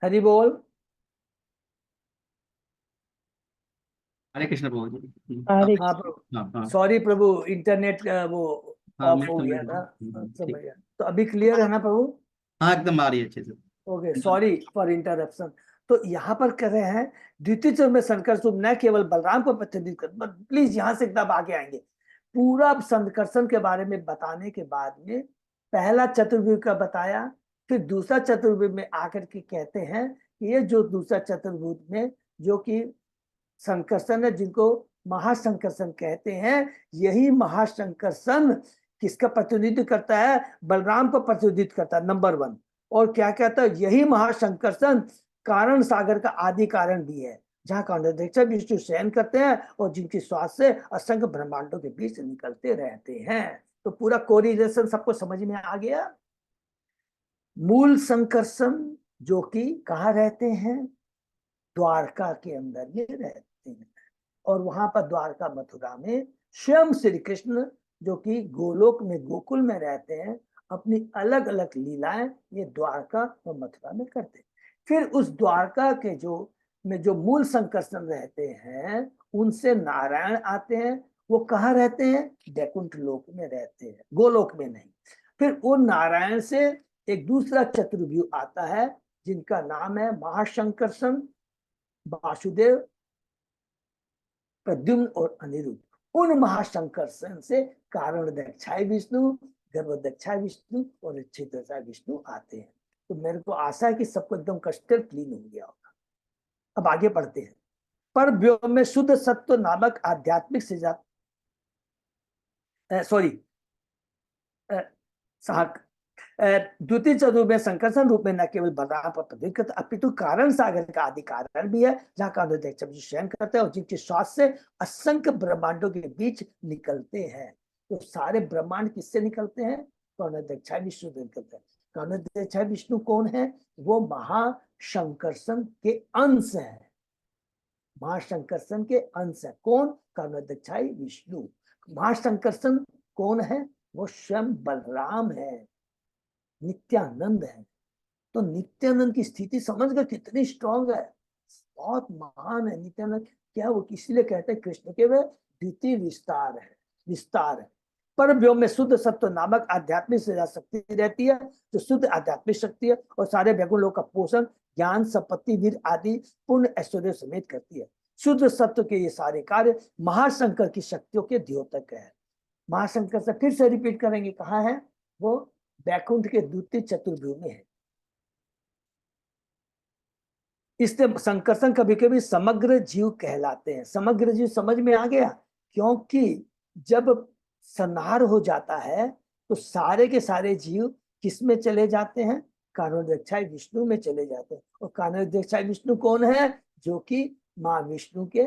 हरि बोल। हरे कृष्ण प्रभु जी। हरे हाँ प्रभु, हाँ हाँ सॉरी प्रभु, इंटरनेट का वो हाँ, ऑफ मैं हो समझ गया रहा था। हूँ। समझ ठीक। गया। तो अभी क्लियर है ना प्रभु? हाँ एकदम आ रही है अच्छे से। Okay, sorry for interruption. तो यहाँ पर कर रहे हैं द्वितीय चरण में संकर्षण न केवल बलराम को प्रतिनिधित्व कर, प्लीज यहाँ से एकदम आगे आएंगे। पूरा संकर्षण के बारे में बताने के बाद में पहला चतुर्भुज का बताया, फिर दूसरा चतुर्भुज में आकर के कहते हैं कि ये जो दूसरा चतुर्भुज में जो कि संकर्षण है, जिनको महासंकर्षण कहते हैं, यही महासंकर्षण किसका प्रतिनिधित्व करता है? बलराम को प्रतिनिधित्व करता है, नंबर 1। और क्या कहता है? यही महासंकर्षण कारण सागर का आदि कारण भी है, जहाँ कांडाध्यक्ष विष्णु शयन करते हैं और जिनकी श्वास से असंख्य ब्रह्मांडों के बीच निकलते रहते हैं। तो पूरा कोरिलेशन सबको समझ में आ गया। मूल संकर्षण जो कि कहाँ रहते हैं? द्वारका के अंदर में रहते हैं। और वहां पर द्वारका मथुरा में स्वयं श्री कृष्ण जो कि गोलोक में गोकुल में रहते हैं, अपनी अलग अलग लीलाएं ये द्वारका और मथुरा में करते हैं। फिर उस द्वारका के जो मूल संकर्षण रहते हैं, उनसे नारायण आते हैं। वो कहाँ रहते हैं? वैकुंठ लोक में रहते हैं, गोलोक में नहीं। फिर वो नारायण से एक दूसरा चतुर्भुज आता है, जिनका नाम है महाशंकर्षण, वासुदेव, प्रद्युम्न और अनिरुद्ध। उन महाशंकर्षण से कारण दक्षाय विष्णु, गर्भदक्षाय विष्णु और छिद्रसाय विष्णु आते हैं। तो मेरे को आशा है कि सबको एकदम क्रिस्टल क्लीन हो गया होगा। अब आगे बढ़ते हैं। पर व्योम में शुद्ध सत्व नामक आध्यात्मिक से द्वितीय चतुर्भुज में संकर्षण रूप में न केवल बलराम पर प्रतिनिधित्व अपितु कारण सागर का आदि कारण भी है, जहाँ कांडाध्यक्ष शयन करते हैं और जिनके श्वास से असंख्य ब्रह्मांडों के बीच निकलते हैं। तो सारे ब्रह्मांड किससे निकलते हैं? कांडाध्यक्ष विष्णु निकलते हैं। कांडाध्यक्ष विष्णु कौन है? वो महाशंकर्षण के अंश है, महाशंकर्षण के अंश है। कौन? कांडाध्यक्ष विष्णु। महाशंकर्षण कौन है? वो स्वयं बलराम है, नित्यानंद है। तो नित्यानंद की स्थिति समझ गए कितनी स्ट्रांग है, बहुत महान है नित्यानंद। क्या वो इसलिए कहते हैं कृष्ण के वे द्वितीय विस्तार है, विस्तार है। पर व्योम में शुद्ध सत्व नामक आध्यात्मिक शक्ति रहती है, जो शुद्ध आध्यात्मिक शक्ति है और सारे वैकुंठ लोक का पोषण, ज्ञान, संपत्ति, वीर आदि पूर्ण ऐश्वर्य समेत करती है। शुद्ध सत्व के ये सारे कार्य महाशंकर की शक्तियों के द्योतक है। महाशंकर से फिर से रिपीट करेंगे, कहाँ है वो? वैकुंठ के द्वितीय चतुर्भुज में है। इसलिए संकर्षण कभी कभी समग्र जीव कहलाते हैं। समग्र जीव समझ में आ गया? क्योंकि जब संहार हो जाता है तो सारे के सारे जीव किस में चले जाते हैं? कारणोदक्षाय विष्णु में चले जाते हैं। और कारणोदक्षाय विष्णु कौन है? जो कि माँ विष्णु के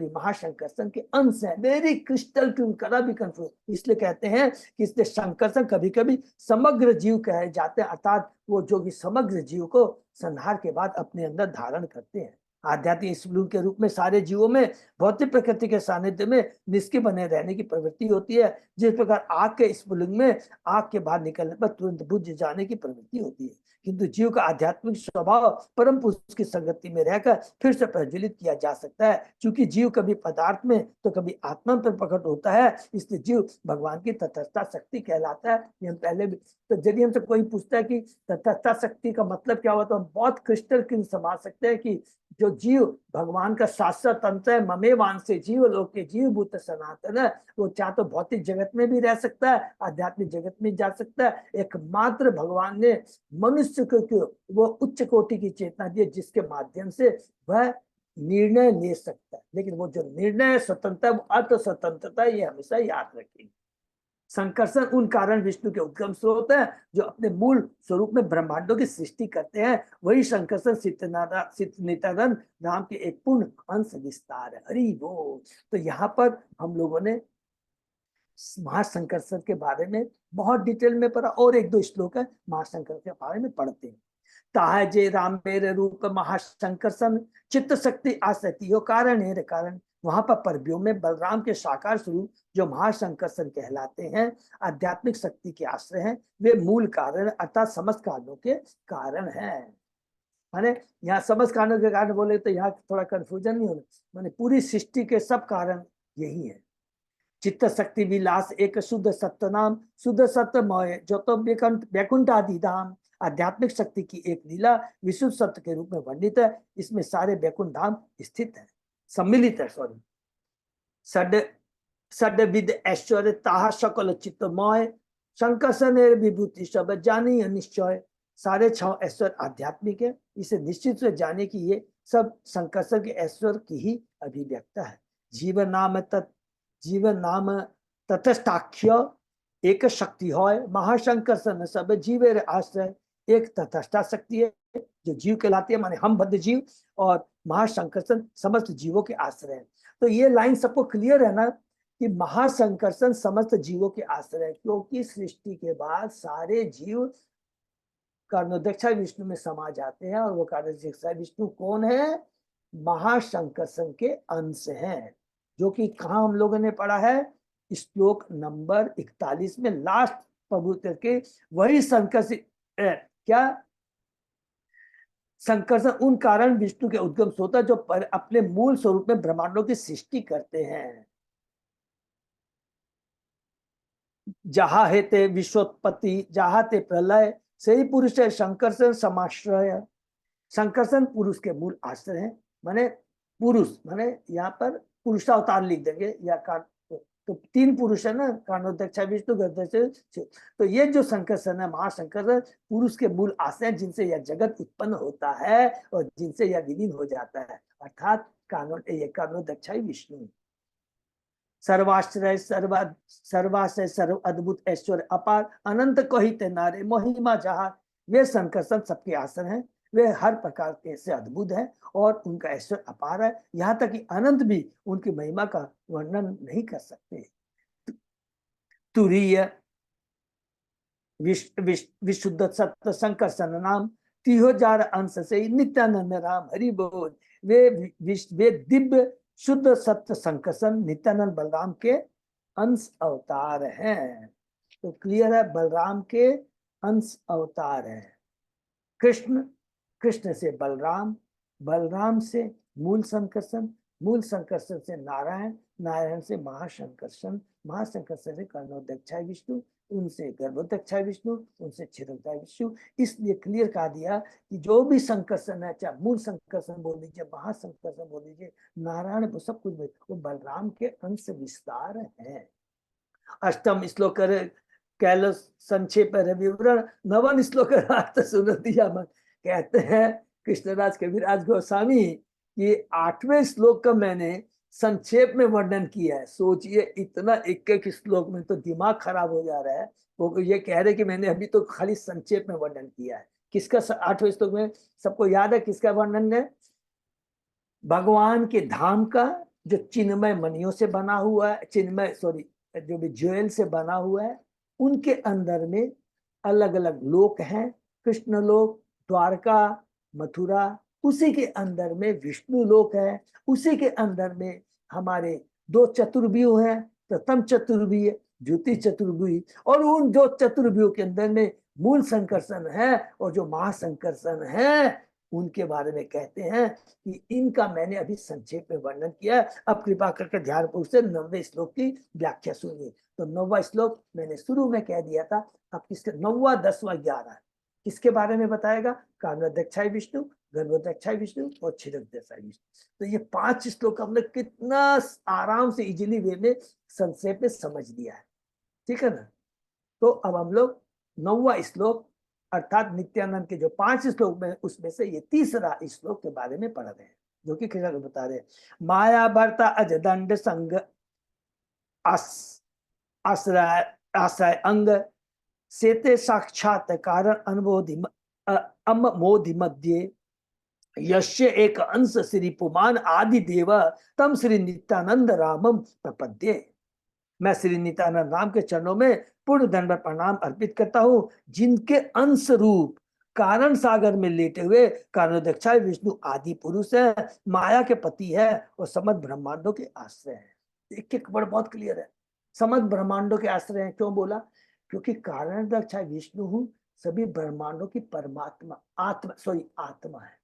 महाशंकर्षण के अंश है। वेरी क्रिस्टल ट्यून, करा भी कंफ्यूज। इसलिए कहते हैं कि इसलिए संकर्षण कभी कभी समग्र जीव कहे जाते हैं, अर्थात वो जो कि समग्र जीव को संहार के बाद अपने अंदर धारण करते हैं। आध्यात्मिक स्फुलिंग के रूप में सारे जीवों में भौतिक प्रकृति के सानिध्य में निष्क्रिय बने रहने की प्रवृत्ति होती है। जिस प्रकार आग के स्फुलिंग में आग के बाहर निकलने पर तुरंत बुझ जाने की प्रवृत्ति होती है, किंतु जीव का आध्यात्मिक स्वभाव परम पुरुष की संगति में रहकर फिर से प्रज्वलित किया जा सकता है। क्योंकि जीव कभी पदार्थ में तो कभी आत्मा पर प्रकट होता है, इसलिए जीव भगवान की तटस्था शक्ति कहलाता है। ये हम पहले भी, तो यदि हमसे कोई पूछता है कि तटस्था शक्ति का मतलब क्या हुआ, तो हम बहुत क्रिस्टल क्लीन समझ सकते हैं कि जो जीव भगवान का शाश्वत अंश है, ममे वांसे जीव लोक के जीव भूत सनातन है, वो चाहे तो भौतिक जगत में भी रह सकता है, आध्यात्मिक जगत में जा सकता है। एकमात्र भगवान ने मनुष्य को वो उच्च कोटि की चेतना दी जिसके माध्यम से वह निर्णय ले सकता है। लेकिन वो जो निर्णय स्वतंत्रता है वो अर्थ स्वतंत्रता है, ये हमेशा याद रखेंगे। संकर्षण उन कारण विष्णु के उद्गम स्रोत है, जो अपने मूल स्वरूप में ब्रह्मांडों की सृष्टि करते हैं। वही संकर्षण नित्यानंद नाम के एक पूर्ण अंश विस्तार है। हरि बोल। तो यहाँ पर हम लोगों ने महासंकर्षण के बारे में बहुत डिटेल में पढ़ा, और एक दो श्लोक है महाशंकर के बारे में पढ़ते हैं। ताह जे राम मेरे रूप महाशंकर्षण, चित्त शक्ति आसक्ति हो कारण है कारण। वहां पर परव्यों में बलराम के साकार स्वरूप जो महाशंकर्षण कहलाते हैं, आध्यात्मिक शक्ति के आश्रय हैं। वे मूल कारण अर्थात समस्त कारणों के कारण हैं। माने यहाँ समस्त कारणों के कारण बोले तो यहाँ थोड़ा कंफ्यूजन नहीं होना, माने पूरी सृष्टि के सब कारण यही है। चित्त शक्ति विलास एक शुद्ध सत्य नाम, शुद्ध सत्य मोय जो तो वैकुंठ आदि धाम, आध्यात्मिक शक्ति की एक लीला विशुद्ध सत्य के रूप में वर्णित है। इसमें सारे वैकुंठ धाम स्थित है, सम्मिलित है। सॉरी, षड विद ऐश्वर्य ताहा सकल चित्तमय, शंकरसन विभूति सब जानी निश्चय। सारे 6 ऐश्वर्य आध्यात्मिक है, इसे निश्चित से जाने की ये सब शंकरसन के ऐश्वर्य की ही अभिव्यक्ता है। जीवन नाम तटस्थाख्य एक शक्ति है, महाशंकरसन सब जीवेर आश्रय। एक तटस्था शक्ति है जो जीव कहलाती है, माने हम बद्ध जीव, और महाशंकरसन समस्त जीवों के आश्रय है। तो ये लाइन सबको क्लियर है ना कि महाशंकरसन समस्त जीवों के आश्रय है, क्योंकि सृष्टि के बाद सारे जीव कर्णोदक्षा विष्णु में समा जाते हैं। और वो कर्णोदक्षा विष्णु कौन है? महाशंकरसन के अंश हैं, जो कि कहाँ हम लोगों ने पढ़ा है? श्लोक नंबर 41 में लास्ट प्रभु के वही शंकर क्या शंकरसन उन कारण विष्णु के उद्गम सोता जो अपने मूल स्वरूप में ब्रह्मांडों की सृष्टि करते हैं। जहा हेते विश्वोत्पत्ति जहा ते प्रलय, सही पुरुष है शंकरसन समाश्रय। शंकरसन पुरुष के मूल आश्रय है, माने पुरुष माने यहाँ पर पुरुषावतार लिख देंगे या तो 3 पुरुष है ना, कर्णोदक्ष विष्णु गर्दक्ष। तो ये जो शंकरसन है, महाशंकरसन पुरुष के मूल आश्रय, जिनसे यह जगत उत्पन्न होता है और जिनसे यह विलीन हो जाता है, अर्थात कर्णोदक्ष विष्णु। सर्वाश्रय सर्वाश्रय सर्व अद्भुत ऐश्वर्य अपार, अनंत कहिते नारे महिमा जहार। वे शंकरसन सबके आश्रय हैं, वे हर प्रकार के से अद्भुत है और उनका ऐश्वर्य अपार है, यहाँ तक कि अनंत भी उनकी महिमा का वर्णन नहीं कर सकते। तुरीय विशुद्ध सत्य शंकरसन नाम, 30,000 अंश से नित्यानंद राम हरि बोल। वे दिव्य शुद्ध सत्य शंकरसन नित्यानंद बलराम के अंश अवतार हैं। तो क्लियर है, बलराम के अंश अवतार है। कृष्ण से बलराम, बलराम से मूल शंकरसन, मूल शंकरसन से नारायण, नारायण से महाशंकरसन, महाशंकरसन से कर्णोदक्ष विष्णु, उनसे गर्भोदक्ष विष्णु, उनसे क्षीरोदक्ष विष्णु। इसलिए क्लियर कहा दिया कि जो भी शंकरसन है, चाहे मूल शंकरसन बोल लीजिए, महाशंकरसन बोल लीजिए, नारायण वो सब कुछ वो बलराम के अंश विस्तार है। अष्टम श्लोक कैल संक्षेप विवरण, नवन श्लोक अर्थ सुन दिया मन। कहते हैं कृष्णराज कविराज गोस्वामी कि 8वें श्लोक का मैंने संक्षेप में वर्णन किया है। सोचिए, इतना एक श्लोक में तो दिमाग खराब हो जा रहा है। वो ये कह रहे कि मैंने अभी तो खाली संक्षेप में वर्णन किया है। किसका 8वें श्लोक में सबको याद है किसका वर्णन है? भगवान के धाम का, जो चिन्मय मणियों से बना हुआ है, चिन्मय जो भी ज्वेल से बना हुआ है, उनके अंदर में अलग अलग लोक हैं। कृष्ण लोक, द्वारका, मथुरा, उसी के अंदर में विष्णु लोक है, उसी के अंदर में हमारे 2 चतुर्व्यूह हैं। प्रथम चतुर्व्यूह ज्योति चतुर्व्यूह, और उन 2 चतुर्व्यूह के अंदर में मूल शंकरसन है और जो महाशंकरसन है, उनके बारे में कहते हैं कि इनका मैंने अभी संक्षेप में वर्णन किया। अब कृपा करके ध्यानपूर्वक से 9वें श्लोक की व्याख्या सुनिए। तो 9वां श्लोक मैंने शुरू में कह दिया था, अब किसके 9वां 10वां 11 किसके बारे में बताएगा? कर्णोदक्ष विष्णु, गर्भोदक्ष विष्णु और क्षीरोदक्ष विष्णु। तो ये 5 श्लोक हमने कितना आराम से इजीली वे में संक्षेप में समझ लिया है, ठीक है ना। तो अब हम लोग 9वां श्लोक अर्थात नित्यानंद के जो 5 श्लोक में, उसमें से ये 3रा श्लोक के बारे में पढ़ रहे हैं, जो कि कृष्ण बता रहे हैं। माया भरता अजदंड संग आश्रय अंग, सेते साक्षात कारण अमोधि मध्य, यश्य एक अंश श्री पुमान आदि देव, तम श्री नित्यानंद रामम प्रपद्ये। मैं श्री नित्यानंद राम के चरणों में पूर्ण दंडवत प्रणाम अर्पित करता हूँ, जिनके अंश रूप कारण सागर में लेटे हुए कर्णोदक्ष विष्णु आदि पुरुष है, माया के पति है और समस्त ब्रह्मांडों के आश्रय है। एक वर्ड बहुत क्लियर है, समस्त ब्रह्मांडों के आश्रय है। क्यों बोला? क्योंकि कर्णोदक्ष विष्णु सभी ब्रह्मांडों की परमात्मा आत्मा है।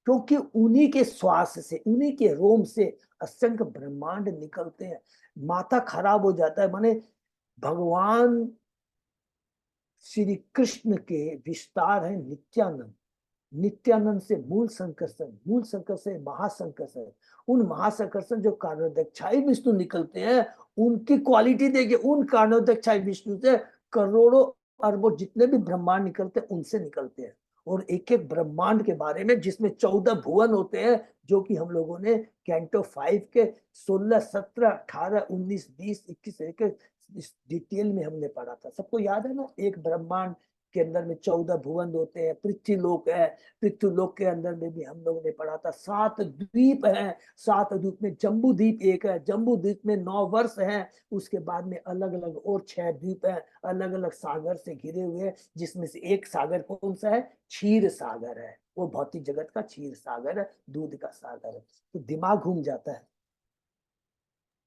क्योंकि उन्हीं के श्वास से, उन्हीं के रोम से असंख्य ब्रह्मांड निकलते हैं। माथा खराब हो जाता है। माने भगवान श्री कृष्ण के विस्तार है नित्यानंद, नित्यानंद से मूल संकर्षण, मूल संकर्षण से महासंकर्षण, उन महासंकर्षण जो कारणोदक्षाई विष्णु निकलते हैं, उनकी क्वालिटी देखिए। उन कारणोदक्षाई विष्णु से करोड़ों अरबों जितने भी ब्रह्मांड निकलते हैं उनसे निकलते हैं। और एक एक ब्रह्मांड के बारे में जिसमें 14 भुवन होते हैं, जो कि हम लोगों ने कैंटो 5 के 16, 17, 18, 19, 20, 21 इस डिटेल में हमने पढ़ा था। सबको याद है ना? एक ब्रह्मांड के अंदर में 14 भुवन होते हैं, पृथ्वीलोक है, पृथ्वीलोक के अंदर में भी हम लोगों ने पढ़ा था 7 द्वीप हैं, 7 द्वीप में जम्बू द्वीप एक है, जम्बू द्वीप में 9 वर्ष हैं, उसके बाद में अलग अलग और 6 द्वीप हैं, अलग अलग सागर से घिरे हुए हैं, जिसमें से एक सागर कौन सा है? क्षीर सागर है। वो भौतिक जगत का क्षीर सागर है, दूध का सागर है। तो दिमाग घूम जाता है।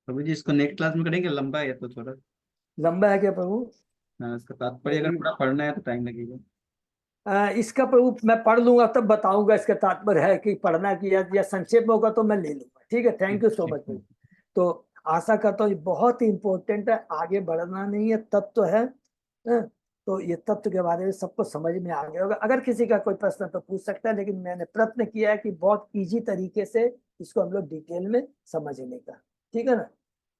प्रभु जी इसको नेक्स्ट क्लास में करेंगे, लंबा है तो थोड़ा। लंबा है क्या प्रभु? हाँ, इसका तात्पर्य अगर पूरा पढ़ना है तो टाइम लगेगा। इसका प्रभु मैं पढ़ लूंगा तब बताऊंगा इसका तात्पर्य है कि पढ़ना कि या संक्षेप में होगा तो मैं ले लूंगा। ठीक है, थैंक यू सो मच प्रभु। तो आशा करता हूँ बहुत ही इंपॉर्टेंट है, आगे बढ़ना नहीं है, तत्व है। तो ये तत्व के बारे में सबको समझ में आ गया होगा। अगर किसी का कोई प्रश्न तो पूछ सकता है, लेकिन मैंने प्रयत्न किया है कि बहुत इजी तरीके से इसको हम लोग डिटेल में समझने का। ठीक है ना?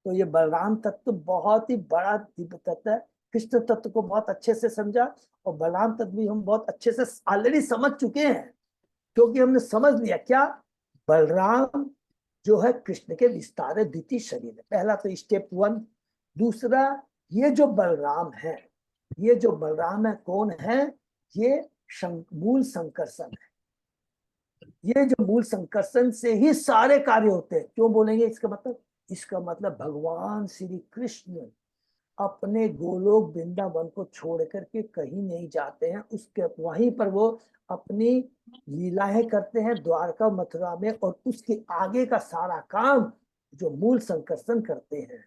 तो ये बलराम तत्व बहुत ही बड़ा दिव्य तत्व है। कृष्ण तत्व को बहुत अच्छे से समझा, और बलराम तत्व भी हम बहुत अच्छे से ऑलरेडी समझ चुके हैं, क्योंकि हमने समझ लिया क्या? बलराम जो है कृष्ण के विस्तार है, द्वितीय शरीर है। पहला तो स्टेप 1। दूसरा, ये जो बलराम है, ये जो बलराम है कौन है? ये मूल संकर्षण है। ये जो मूल संकर्षण से ही सारे कार्य होते हैं। क्यों बोलेंगे इसका मतलब? इसका मतलब भगवान श्री कृष्ण अपने गोलोक वृंदावन को छोड़ करके कहीं नहीं जाते हैं। उसके वहीं पर वो अपनी लीलाएं करते हैं द्वारका मथुरा में, और उसके आगे का सारा काम जो मूल संकर्षण करते हैं,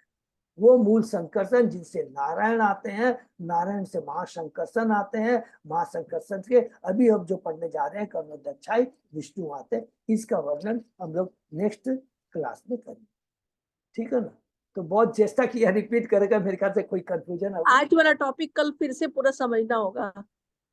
वो मूल संकर्षण जिनसे नारायण आते हैं, नारायण से महासंकर्षण आते हैं, महासंकर्षण के अभी हम जो पढ़ने जा रहे हैं कर्णोदक्षाई विष्णु आते हैं। इसका वर्णन हम लोग नेक्स्ट क्लास में करेंगे। ठीक है ना? तो बहुत चेष्टा किया रिपीट करेगा, मेरे ख्याल से कोई कंफ्यूजन होगा। आज वाला टॉपिक कल फिर से पूरा समझना होगा,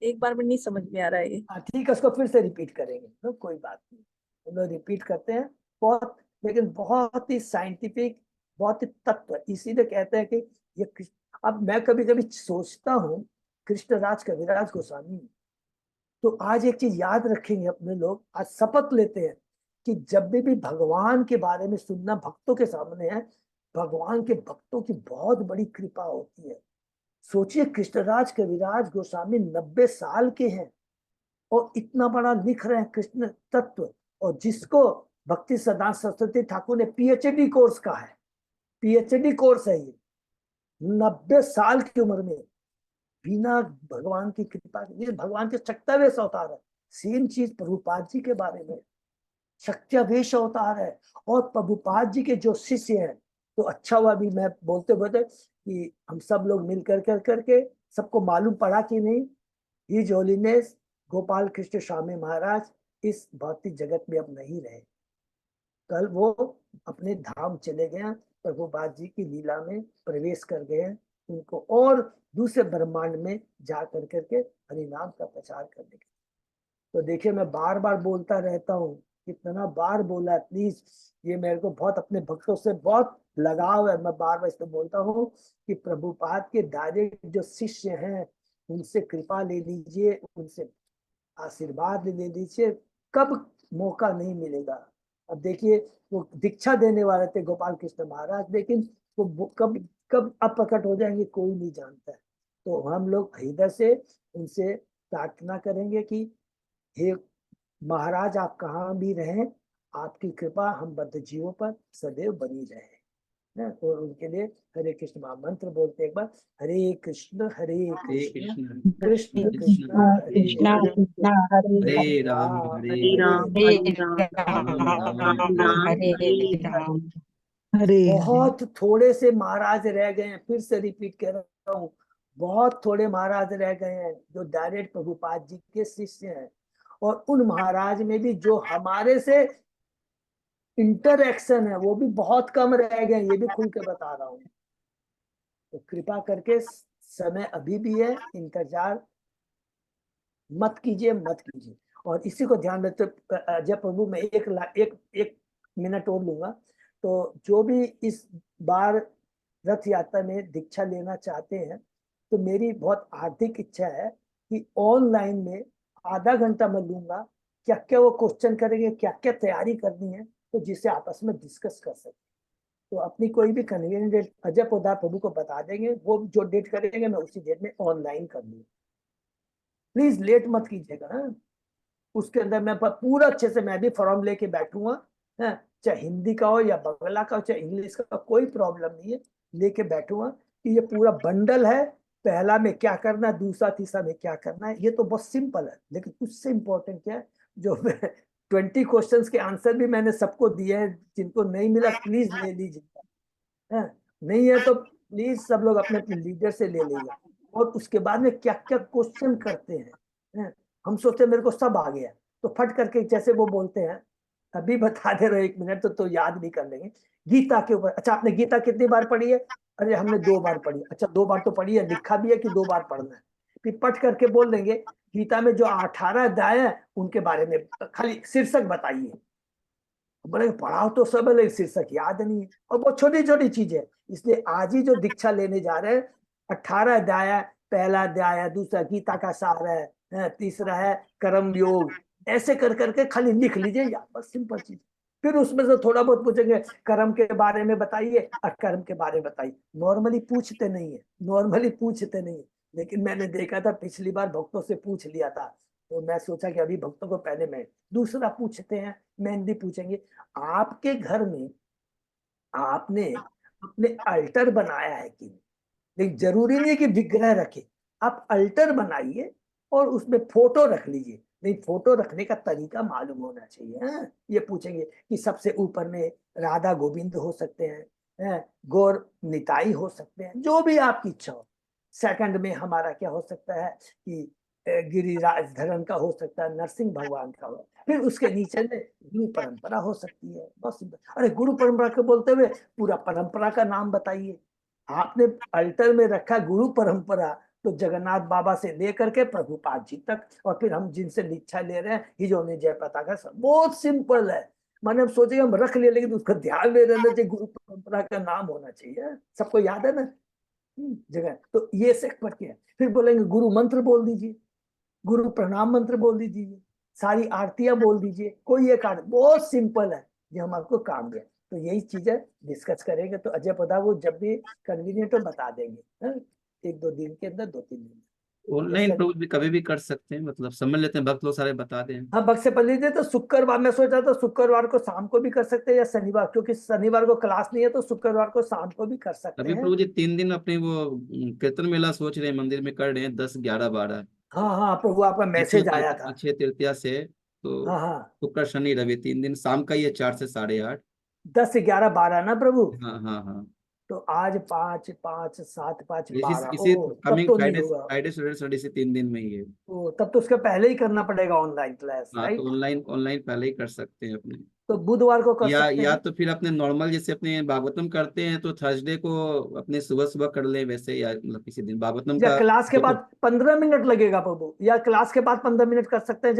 एक बार में नहीं समझ में आ रहा है ये। ठीक है, उसको फिर से रिपीट करेंगे। तो कोई बात नहीं, हम लोग रिपीट करते हैं बहुत, लेकिन बहुत ही साइंटिफिक, बहुत ही तत्व। इसीलिए कहते हैं कि ये अब मैं कभी कभी सोचता हूँ कृष्णराज कविराज गोस्वामी, तो आज एक चीज याद रखेंगे अपने लोग, आज शपथ लेते हैं कि जब भी भगवान के बारे में सुनना भक्तों के सामने है, भगवान के भक्तों की बहुत बड़ी कृपा होती है। सोचिए कृष्णराज कविराज गोस्वामी 90 साल के हैं और इतना बड़ा लिख रहे हैं कृष्ण तत्व, और जिसको भक्ति सिद्धांत सरस्वती ठाकुर ने पीएचडी कोर्स का है, पीएचडी कोर्स है ये, 90 साल की उम्र में, बिना भगवान की कृपा के। ये भगवान के शक्त्यावेश अवतार है। सेम चीज प्रभुपाद जी के बारे में, शक्त्यावेश अवतार है। और प्रभुपाद जी के जो शिष्य हैं, तो अच्छा हुआ भी मैं बोलते बोलते कि हम सब लोग मिल करके सबको मालूम पड़ा कि नहीं, हिज होलीनेस गोपाल कृष्ण स्वामी महाराज इस भौतिक जगत में अब नहीं रहे। कल वो अपने धाम चले गए, प्रभुपाद जी की लीला में प्रवेश कर गए उनको, और दूसरे ब्रह्मांड में जा करके हरिनाम का प्रचार करने के। तो देखिए मैं बार बार बोलता रहता हूँ, कितना बार बोला, प्लीज ये मेरे को बहुत अपने भक्तों से बहुत लगाव है। मैं बार बार इसको बोलता हूँ कि प्रभुपाद के डायरेक्ट जो शिष्य हैं उनसे कृपा ले लीजिए, उनसे आशीर्वाद ले लीजिए, कब मौका नहीं मिलेगा। अब देखिए वो दीक्षा देने वाले थे गोपाल कृष्ण महाराज, लेकिन वो कब कब अप्रकट हो जाएंगे कोई नहीं जानता है। तो हम लोग हृदय से उनसे प्रार्थना करेंगे कि हे महाराज, आप कहाँ भी रहें, आपकी कृपा हम बद्ध जीवों पर सदैव बनी रहे। और उनके लिए हरे कृष्ण महामंत्र बोलते एक बार, हरे कृष्ण कृष्ण कृष्ण हरे राम हरे राम हरे राम बहुत थोड़े से महाराज रह गए हैं, फिर से रिपीट कर रहा हूँ, बहुत थोड़े महाराज रह गए हैं जो डायरेक्ट प्रभुपाद जी के शिष्य हैं। और उन महाराज में भी जो हमारे से इंटरएक्शन है वो भी बहुत कम रह गए, ये भी खुल के बता रहा हूँ। तो कृपा करके समय अभी भी है, इंतजार मत कीजिए, मत कीजिए। और इसी को ध्यान रखते अजय प्रभु, मैं एक मिनट और लूंगा। तो जो भी इस बार रथ यात्रा में दीक्षा लेना चाहते हैं, तो मेरी बहुत हार्दिक इच्छा है कि ऑनलाइन में आधा घंटा मैं लूंगा, क्या क्या वो क्वेश्चन करेंगे, क्या क्या तैयारी करनी है, तो जिसे आपस में डिस्कस कर सके। तो अपनी कोई भी कन्वीनियंट डेट अजय पोदार प्रभु को बता देंगे, वो जो डेट करेंगे मैं उसी डेट में ऑनलाइन कर लूंगा। प्लीज लेट मत कीजिएगा। हाँ? उसके अंदर मैं पूरा अच्छे से मैं भी फॉर्म लेके बैठूंगा, है चाहे हिंदी का हो या बंगला का हो चाहे इंग्लिश का, कोई प्रॉब्लम नहीं है, लेके बैठूंगा कि ये पूरा बंडल है, पहला में क्या करना है, दूसरा तीसरा में क्या करना है। ये तो बहुत सिंपल है, लेकिन उससे इंपॉर्टेंट क्या है, जो 20 क्वेश्चंस के आंसर भी मैंने सबको दिए हैं, जिनको नहीं मिला प्लीज ले लीजिए। नहीं है तो प्लीज सब लोग अपने अपने लीडर से ले लीजिए। और उसके बाद में क्या क्या क्वेश्चन करते हैं, हम सोचते हैं मेरे को सब आ गया, तो फट करके जैसे वो बोलते हैं अभी बता दे रहे 1 मिनट, तो याद भी कर लेंगे। गीता के ऊपर, अच्छा आपने गीता कितनी बार पढ़ी है? अरे हमने 2 बार पढ़ी। अच्छा 2 बार तो पढ़ी है, लिखा भी है कि 2 बार पढ़ना है। फिर पढ़ करके बोल देंगे गीता में जो 18 अध्याय है उनके बारे में खाली शीर्षक बताइए। बोले पढ़ाओ तो सब है, लेकिन शीर्षक याद नहीं है, और बहुत छोटी छोटी चीजें। इसलिए आज ही जो दीक्षा लेने जा रहे हैं, 18 अध्याय, पहला अध्याय है, दूसरा गीता का सार है, तीसरा है कर्म योग, ऐसे कर करके खाली लिख लीजिए या बस सिंपल चीज। फिर उसमें से थोड़ा बहुत पूछेंगे कर्म के बारे में बताइए, अकर्म के बारे में बताइए। नॉर्मली पूछते नहीं है, लेकिन मैंने देखा था पिछली बार भक्तों से पूछ लिया था, तो मैं सोचा कि अभी भक्तों को पहले मैं दूसरा पूछते हैं, मेहंदी पूछेंगे। आपके घर में आपने अपने अल्टर बनाया है कि नहीं? लेकिन जरूरी नहीं है कि विग्रह रखे, आप अल्टर बनाइए और उसमें फोटो रख लीजिए, नहीं फोटो रखने का तरीका मालूम होना चाहिए। ये पूछेंगे कि सबसे ऊपर में राधा गोविंद हो सकते हैं, गौर निताई हो सकते हैं, जो भी आपकी इच्छा हो। सेकंड में हमारा क्या हो सकता है कि गिरिराज धरन का हो सकता है, नरसिंह भगवान का हो। फिर उसके नीचे में गुरु परंपरा हो सकती है, बस। अरे गुरु परंपरा को बोलते हुए पूरा परंपरा का नाम बताइए। आपने अल्टर में रखा गुरु परंपरा, तो जगन्नाथ बाबा से लेकर के प्रभुपाद जी तक, और फिर हम जिनसे दीक्षा ले रहे हैं हिजोनी जय पताका, सब बहुत सिंपल है। मैंने सोचे हम रख लिया, लेकिन उसका ध्यान में रहना चाहिए, गुरु परंपरा का नाम होना चाहिए, सबको याद है ना जगह। तो ये से पढ़ के फिर बोलेंगे गुरु मंत्र बोल दीजिए, गुरु प्रणाम मंत्र बोल दीजिए, सारी आरतियां बोल दीजिए, कोई एक आरती, बहुत सिंपल है, जो हम आपको काम दिया। तो यही चीजें डिस्कस करेंगे। तो अजय पदा वो जब भी कन्वीनियंट हो बता देंगे, 1-2 दिन के अंदर, 2-3 दिन। ऑनलाइन प्रभु भी कभी भी कर सकते हैं, मतलब समझ लेते हैं, भक्त लोग सारे बता दें। हाँ भक्त से पढ़ लीजिए। तो शुक्रवार मैं सोच रहा था शुक्रवार को शाम को भी कर सकते हैं या शनिवार, क्योंकि शनिवार को क्लास नहीं है, तो शुक्रवार को शाम को भी कर सकते अभी हैं। प्रभु जी 3 दिन अपने वो कीर्तन मेला सोच रहे हैं, मंदिर में कर रहे हैं, 10, 11, 12। हाँ हाँ प्रभु आपका मैसेज आया था। अक्षय तृतीया से, तो हाँ हाँ शुक्र शनि रवि 3 दिन, शाम का ही है 4 से 8:30। 10 से 11 12 ना प्रभु। हाँ हाँ हाँ। तो आज 5 5 7 5 इसी 12, इसी ओ तब कमिंग तो नहीं फ्राइडे होगा। फ्राइडे सैटरडे संडे से 3 दिन में ही है। ओ तब तो उसके पहले ही करना पड़ेगा ऑनलाइन क्लास, हाँ, तो राइट? ऑनलाइन ऑनलाइन पहले ही कर सकते हैं अपने। तो बुधवार को कर सकते या हैं। तो फिर अपने नॉर्मल जैसे अपने भागवतम करते हैं, तो थर्सडे को अपने सुबह सुबह कर ले वैसे, या मतलब किसी दिन भागवतम या का क्लास के बाद देखो। 15 मिनट लगेगा प्रभु, या क्लास के बाद 15 मिनट कर सकते हैं,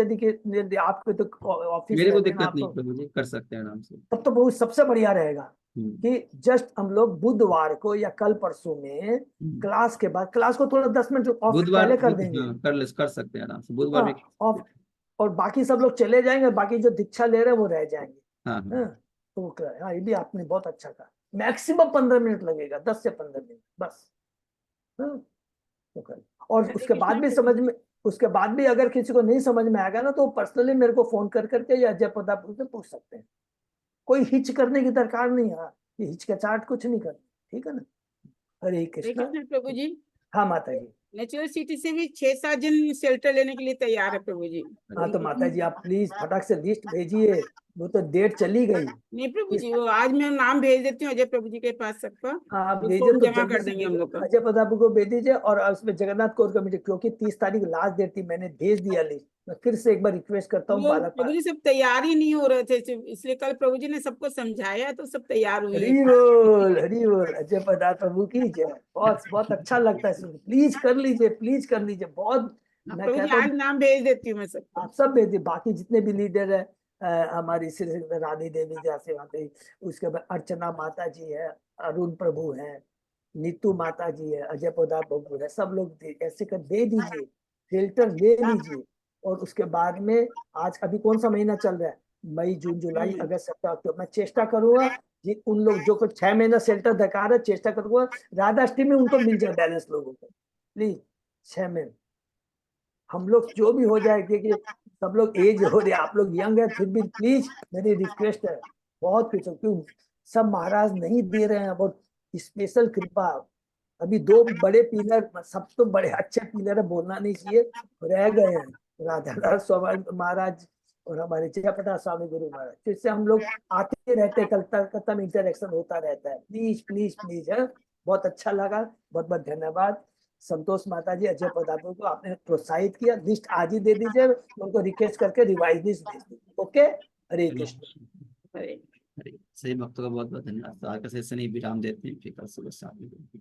यदि आपके तो ऑफिस मेरे को रहते हैं ना दिक्कत आप, नहीं तो प्रभु जी, कर सकते हैं आराम से। तब तो बहुत सबसे बढ़िया रहेगा हम्म, कि जस्ट हम लोग बुधवार को या कल परसों में हम्म। क्लास के बाद, क्लास को थोड़ा 10 मिनट ऑफ बुधवार पहले कर देंगे। हाँ, कर सकते हैं आराम से, बुधवार भी। हाँ ऑफ, और बाकी सब लोग चले जाएंगे, बाकी जो दीक्षा ले रहे हैं वो रह जाएंगे। हाँ हाँ। हाँ हाँ ये भी आपने बहुत अच्छा कहा। मैक्सिमम 15 मिनट लगेगा, 10 से 15 मिनट बस। हाँ तो कर। और हरे उसके बाद कृष्णा भी प्रभु जी। उसके बाद भी अगर किसी को नहीं समझ में आएगा ना, तो पर्सनली मेरे को फोन कर करके या अजय प्रताप से पूछ सकते हैं। कोई हिच करने की दरकार नहीं है, ये हिचकिचाहट कुछ नहीं करनी, ठीक है ना? हरे हरे कृष्णा। कृष्ण प्रभु जी। हाँ माता जी। नेचुरल सिटी से भी 6-7 जन शेल्टर लेने के लिए तैयार है प्रभु जी। हाँ तो माता जी आप प्लीज फटाक से लिस्ट भेजिए, वो तो डेट चली गई। नहीं प्रभु जी, वो आज मैं नाम भेज देती हूँ अजय प्रभु जी के पास सबका, हाँ वो भेजे फॉर्म तो जमा जल्दी कर से देंगे हम लोग का। अजय प्रताप को भेज दीजिए। और उसमें जगन्नाथ कोर कमेटी, क्योंकि 30 तारीख लास्ट डेट थी, मैंने भेज दिया लिस्ट। मैं फिर से एक बार रिक्वेस्ट करता हूँ वो बालक। प्रभु जी सब तैयार ही नहीं हो रहे थे, इसलिए कल प्रभु जी ने सबको समझाया तो सब तैयार हुए। हरी बोल, हरी बोल, अजय प्रताप प्रभु की जय। बहुत बहुत अच्छा लगता है सुन। प्लीज कर लीजिए, प्लीज कर लीजिए। बहुत मैं प्रभु जी कहता हूँ आज नाम भेज देती हूँ मैं सबको। आप सब भेजिए। बाकी जितने भी लीडर है, हमारी श्री रानी देवी जैसे माता, उसके बाद अर्चना माता जी है, अरुण प्रभु है, नीतू माता जी है, अजय प्रताप प्रभु है, सब लोग ऐसे कर दे दीजिए, फिल्टर ले लीजिए। और उसके बाद में आज अभी कौन सा महीना चल रहा है, मई जून जुलाई अगस्त सितंबर अक्टूबर, मैं चेष्टा करूंगा कि उन लोग जो कुछ 6 महीना शेल्टर दिखा रहे, चेष्टा करूंगा राधाष्टमी में उनको मिल जाए बैलेंस लोगों को, प्लीज 6 महीने। हम लोग जो भी हो जाए, क्योंकि सब लोग एज हो रहे, आप लोग यंग है, फिर भी प्लीज मेरी रिक्वेस्ट है, बहुत कुछ क्यों सब महाराज नहीं दे रहे हैं, बहुत स्पेशल कृपा। अभी 2 बड़े पिलर, सब तो बड़े अच्छे पिलर है, बोलना नहीं चाहिए, रह गए हैं, राधादास स्वामी महाराज और हमारे जयप्रकाश स्वामी गुरु महाराज। तो इससे हम लोग आते रहते, कल इंटरेक्शन होता रहता है। प्लीज प्लीज प्लीज है, बहुत अच्छा लगा, बहुत बहुत धन्यवाद। संतोष माता जी, अजय प्रताप को आपने प्रोत्साहित किया। लिस्ट आज ही दे दीजिए, उनको रिक्वेस्ट करके रिवाइज लिस्ट भेज दीजिए। ओके, हरे कृष्ण। अरे सही भक्तों का बहुत बहुत धन्यवाद। तो आज का सेशन ही विराम देते हैं, फिर कल सुबह 7 बजे।